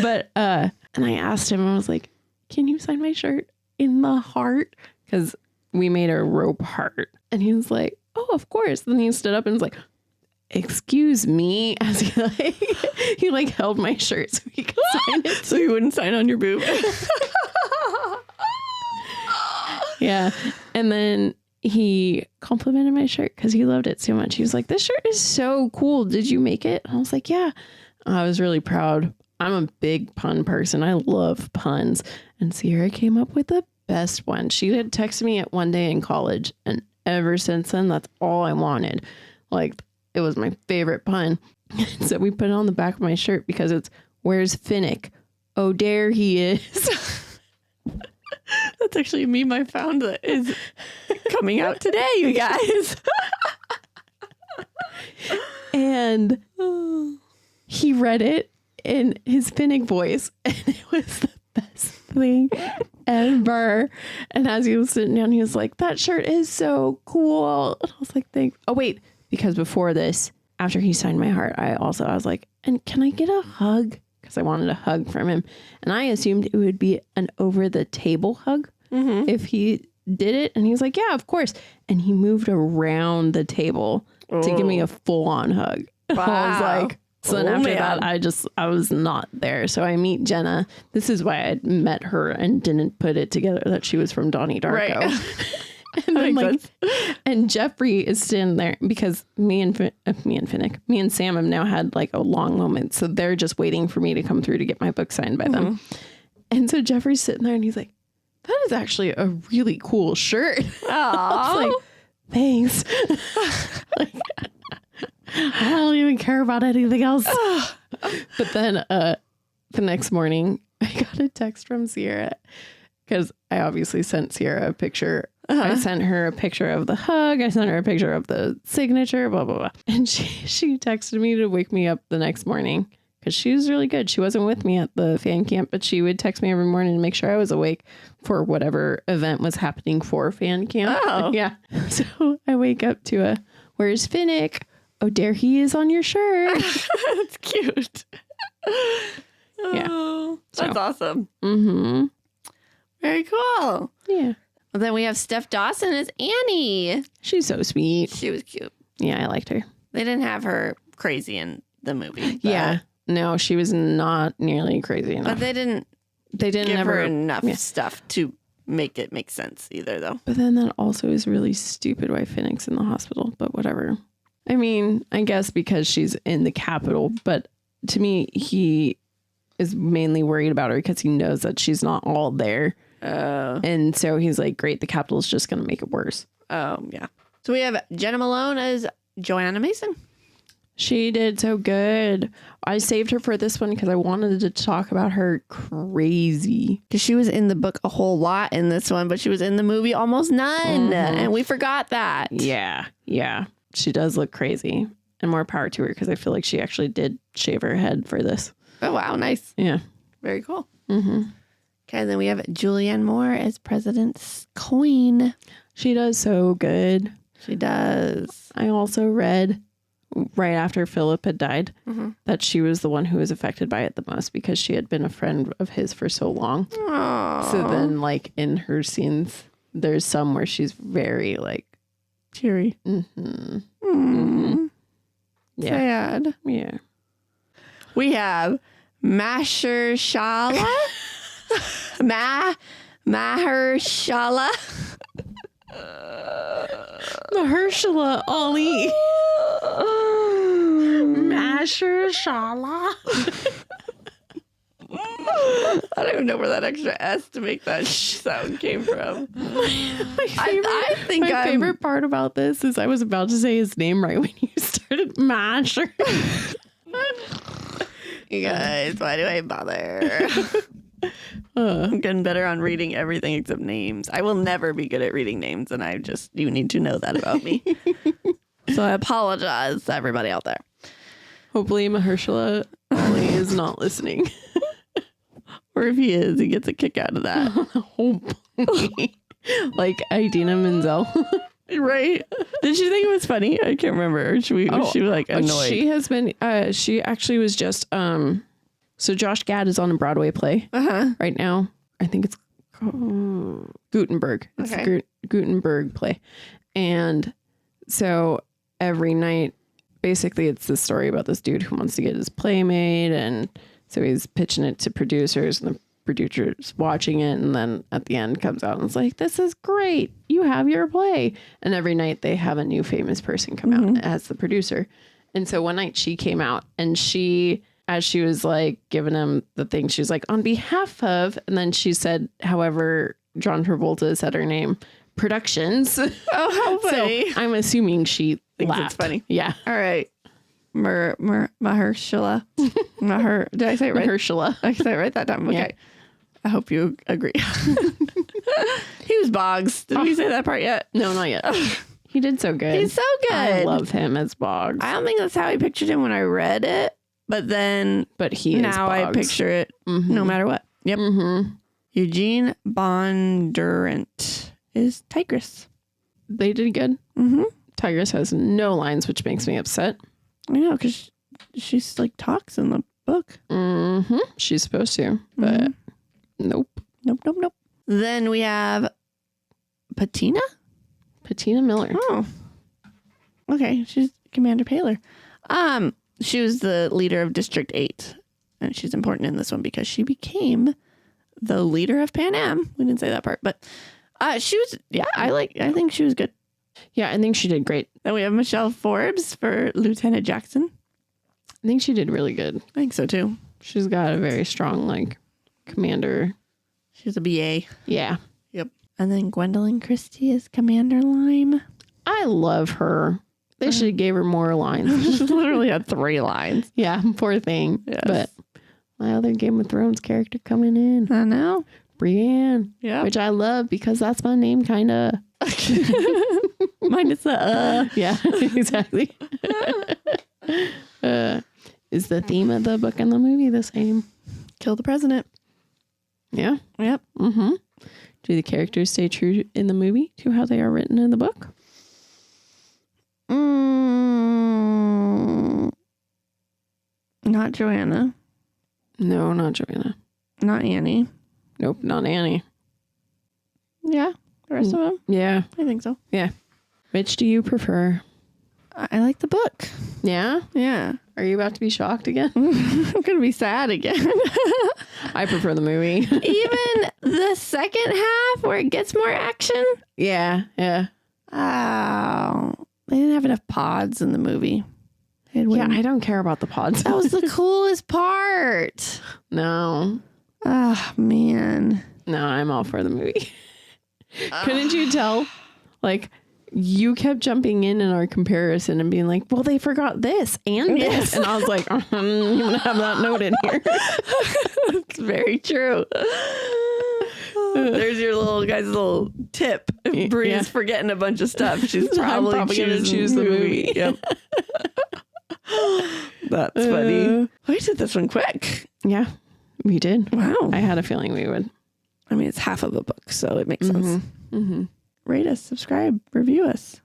But, and I asked him, I was like, can you sign my shirt in the heart? Because we made a rope heart. And he was like, oh, of course. Then he stood up and was like, excuse me. As he like held my shirt so he could sign it. So he wouldn't sign on your boob. Yeah. And then he complimented my shirt because he loved it so much. He was like, this shirt is so cool. Did you make it? And I was like, yeah. I was really proud. I'm a big pun person. I love puns. And Sierra came up with the best one. She had texted me at one day in college. And ever since then, that's all I wanted. Like, it was my favorite pun. So we put it on the back of my shirt because it's, where's Finnick? Oh, there he is. That's actually a meme I found that is coming out today, you guys. And he read it in his Finnick voice, and it was the best thing ever. And as he was sitting down, he was like, that shirt is so cool. And I was like, thanks. Oh, wait, because before this, after he signed my heart, I was like, and can I get a hug? Because I wanted a hug from him. And I assumed it would be an over the table hug if he did it. And he was like, yeah, of course. And he moved around the table to give me a full on hug. Wow. I was like, so then after that, I was not there. So I meet Jenna. This is why I met her and didn't put it together that she was from Donnie Darko. Right. And then like, and Jeffrey is sitting there because me and Sam have now had like a long moment. So they're just waiting for me to come through to get my book signed by them. And so Jeffrey's sitting there and he's like, that is actually a really cool shirt. I was like, thanks. Like, I don't even care about anything else. But then the next morning I got a text from Sierra because I obviously sent Sierra a picture. I sent her a picture of the hug. I sent her a picture of the signature, blah, blah, blah. And she texted me to wake me up the next morning because she was really good. She wasn't with me at the fan camp, but she would text me every morning to make sure I was awake for whatever event was happening for fan camp. Oh. Yeah. So I wake up to a, where's Finnick? Oh, there he is on your shirt. That's cute. Yeah. Oh, that's awesome. Mm-hmm. Very cool. Yeah. Well, then we have Steph Dawson as Annie. She's so sweet. She was cute. Yeah, I liked her. They didn't have her crazy in the movie. Yeah. No, she was not nearly crazy enough. But they didn't give her enough stuff to make it make sense either, though. But then that also is really stupid why Finnick's in the hospital, but whatever. I mean, I guess because she's in the Capitol, but to me, he is mainly worried about her because he knows that she's not all there. And so he's like, great, the Capitol's just going to make it worse. Oh, yeah. So we have Jenna Malone as Joanna Mason. She did so good. I saved her for this one because I wanted to talk about her crazy. Because she was in the book a whole lot in this one, but she was in the movie almost none. And we forgot that. Yeah. Yeah. She does look crazy. And more power to her because I feel like she actually did shave her head for this. Oh, wow. Nice. Yeah. Very cool. Okay, then we have Julianne Moore as President's Queen. She does so good. She does. I also read right after Philip had died that she was the one who was affected by it the most because she had been a friend of his for so long. Aww. So then, like, in her scenes, there's some where she's very, like, cheery. Yeah. Sad. Yeah. We have Mahershala. Mahershala. Mahershala Ali. Mahershala. I don't even know where that extra S to make that sound came from. I think my favorite part about this is I was about to say his name right when you started Masher. You guys, why do I bother? I'm getting better on reading everything except names. I will never be good at reading names, and you need to know that about me. So I apologize to everybody out there. Hopefully Mahershala Ali is not listening. Or if he is, he gets a kick out of that. Hopefully. Like Idina Menzel. Right? Did she think it was funny? I can't remember. Was she like annoyed? She has been, she actually was just, so Josh Gad is on a Broadway play right now. I think it's called Gutenberg. It's the Gutenberg play. And so every night, basically it's the story about this dude who wants to get his play made. And so he's pitching it to producers and the producers watching it. And then at the end comes out and it's like, this is great. You have your play. And every night they have a new famous person come out as the producer. And so one night she came out and as she was like giving him the thing, she was like, on behalf of, and then she said, however, John Travolta said her name, Productions. Oh, how funny. So I'm assuming she thinks laughed. It's funny. Yeah. All right. Mahershala. Did I say it right? Mahershala. I said it right that time. Okay. Yeah. I hope you agree. He was Boggs. Did we say that part yet? No, not yet. He did so good. He's so good. I love him as Boggs. I don't think that's how I pictured him when I read it, but he is now Boggs. I picture it no matter what. Yep. Eugene Bondurant is Tigress. They did good. Tigress has no lines, which makes me upset. I know, because she's like talks in the book. She's supposed to, but nope. Then we have Patina Miller. Oh, okay. She's Commander Paler. She was the leader of District 8, and she's important in this one because she became the leader of Pan Am. We didn't say that part, but she was. Yeah, I think she was good. Yeah, I think she did great. Then we have Michelle Forbes for Lieutenant Jackson. I think she did really good. I think so too. She's got a very strong like commander. She's a BA. Yeah. Yep. And then Gwendolyn Christie is Commander Lime. I love her. They should have gave her more lines. She literally had 3 lines. Yeah, poor thing. Yes. But my other Game of Thrones character coming in. I know. Brienne. Yeah. Which I love because that's my name, kind of. Minus the Yeah, exactly. Is the theme of the book and the movie the same? Kill the president. Yeah. Yep. Do the characters stay true in the movie to how they are written in the book? Not Joanna. No, not Joanna. Not Annie. Nope, not Annie. Yeah. The rest of them? Yeah. I think so. Yeah. Which do you prefer? I like the book. Yeah? Yeah. Are you about to be shocked again? I'm going to be sad again. I prefer the movie. Even the second half where it gets more action? Yeah. Yeah. Oh. They didn't have enough pods in the movie. Yeah, I don't care about the pods. That was the coolest part. No. Oh, man. No, I'm all for the movie. Couldn't you tell? Like, you kept jumping in our comparison and being like, well, they forgot this and this. And I was like, I'm going to have that note in here. It's very true. There's your little tip. If Bri's forgetting a bunch of stuff, she's probably going to choose the movie. Yep. That's funny. We did this one quick. Yeah, we did. Wow. I had a feeling we would. I mean, it's half of a book, so it makes sense. Mm-hmm. Rate us, subscribe, review us.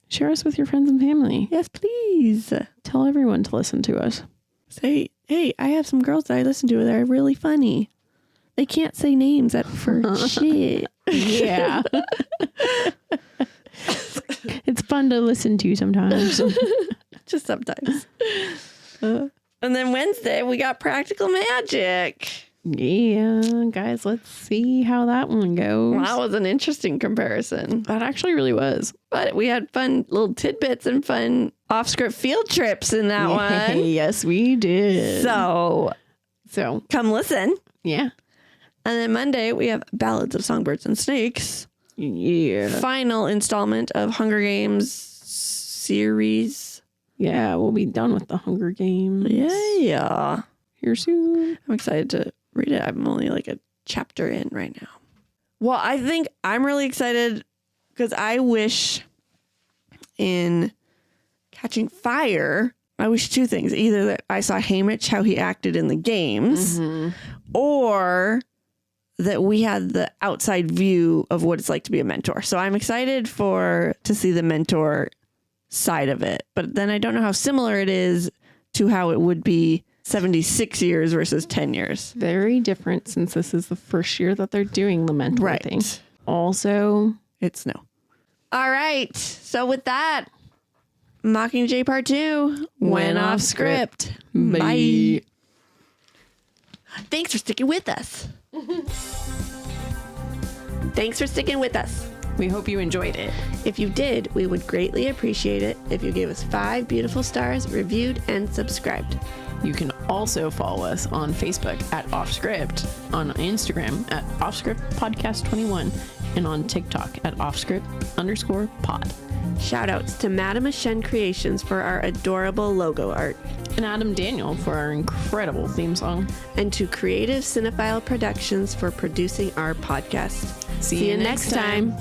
Share us with your friends and family. Yes, please. Tell everyone to listen to us. Say, hey, I have some girls that I listen to that are really funny. They can't say names for shit. Yeah. It's fun to listen to sometimes. Just sometimes. And then Wednesday, we got Practical Magic. Yeah, guys, let's see how that one goes. Well, that was an interesting comparison. That actually really was. But we had fun little tidbits and fun off-script field trips in that one. Yes, we did. So come listen. Yeah. And then Monday, we have Ballads of Songbirds and Snakes. Yeah. Final installment of Hunger Games series. Yeah, we'll be done with the Hunger Games. Yeah. Here soon. I'm excited to read it. I'm only like a chapter in right now. Well, I think I'm really excited because I wish in Catching Fire, I wish two things. Either that I saw Haymitch, how he acted in the games, or that we had the outside view of what it's like to be a mentor. So I'm excited to see the mentor side of it. But then I don't know how similar it is to how it would be 76 years versus 10 years. Very different since this is the first year that they're doing the mentor thing. Also, it's no. All right. So with that, Mockingjay Part 2 went off script. Bye. Thanks for sticking with us. Thanks for sticking with us. We hope you enjoyed it. If you did, we would greatly appreciate it if you gave us 5 beautiful stars, reviewed, and subscribed. You can also follow us on Facebook at Offscript, on Instagram at Offscript Podcast 21, and on TikTok at Offscript_pod. Shoutouts to Madame Ashen Creations for our adorable logo art. And Adam Daniel for our incredible theme song. And to Creative Cinephile Productions for producing our podcast. See you next time.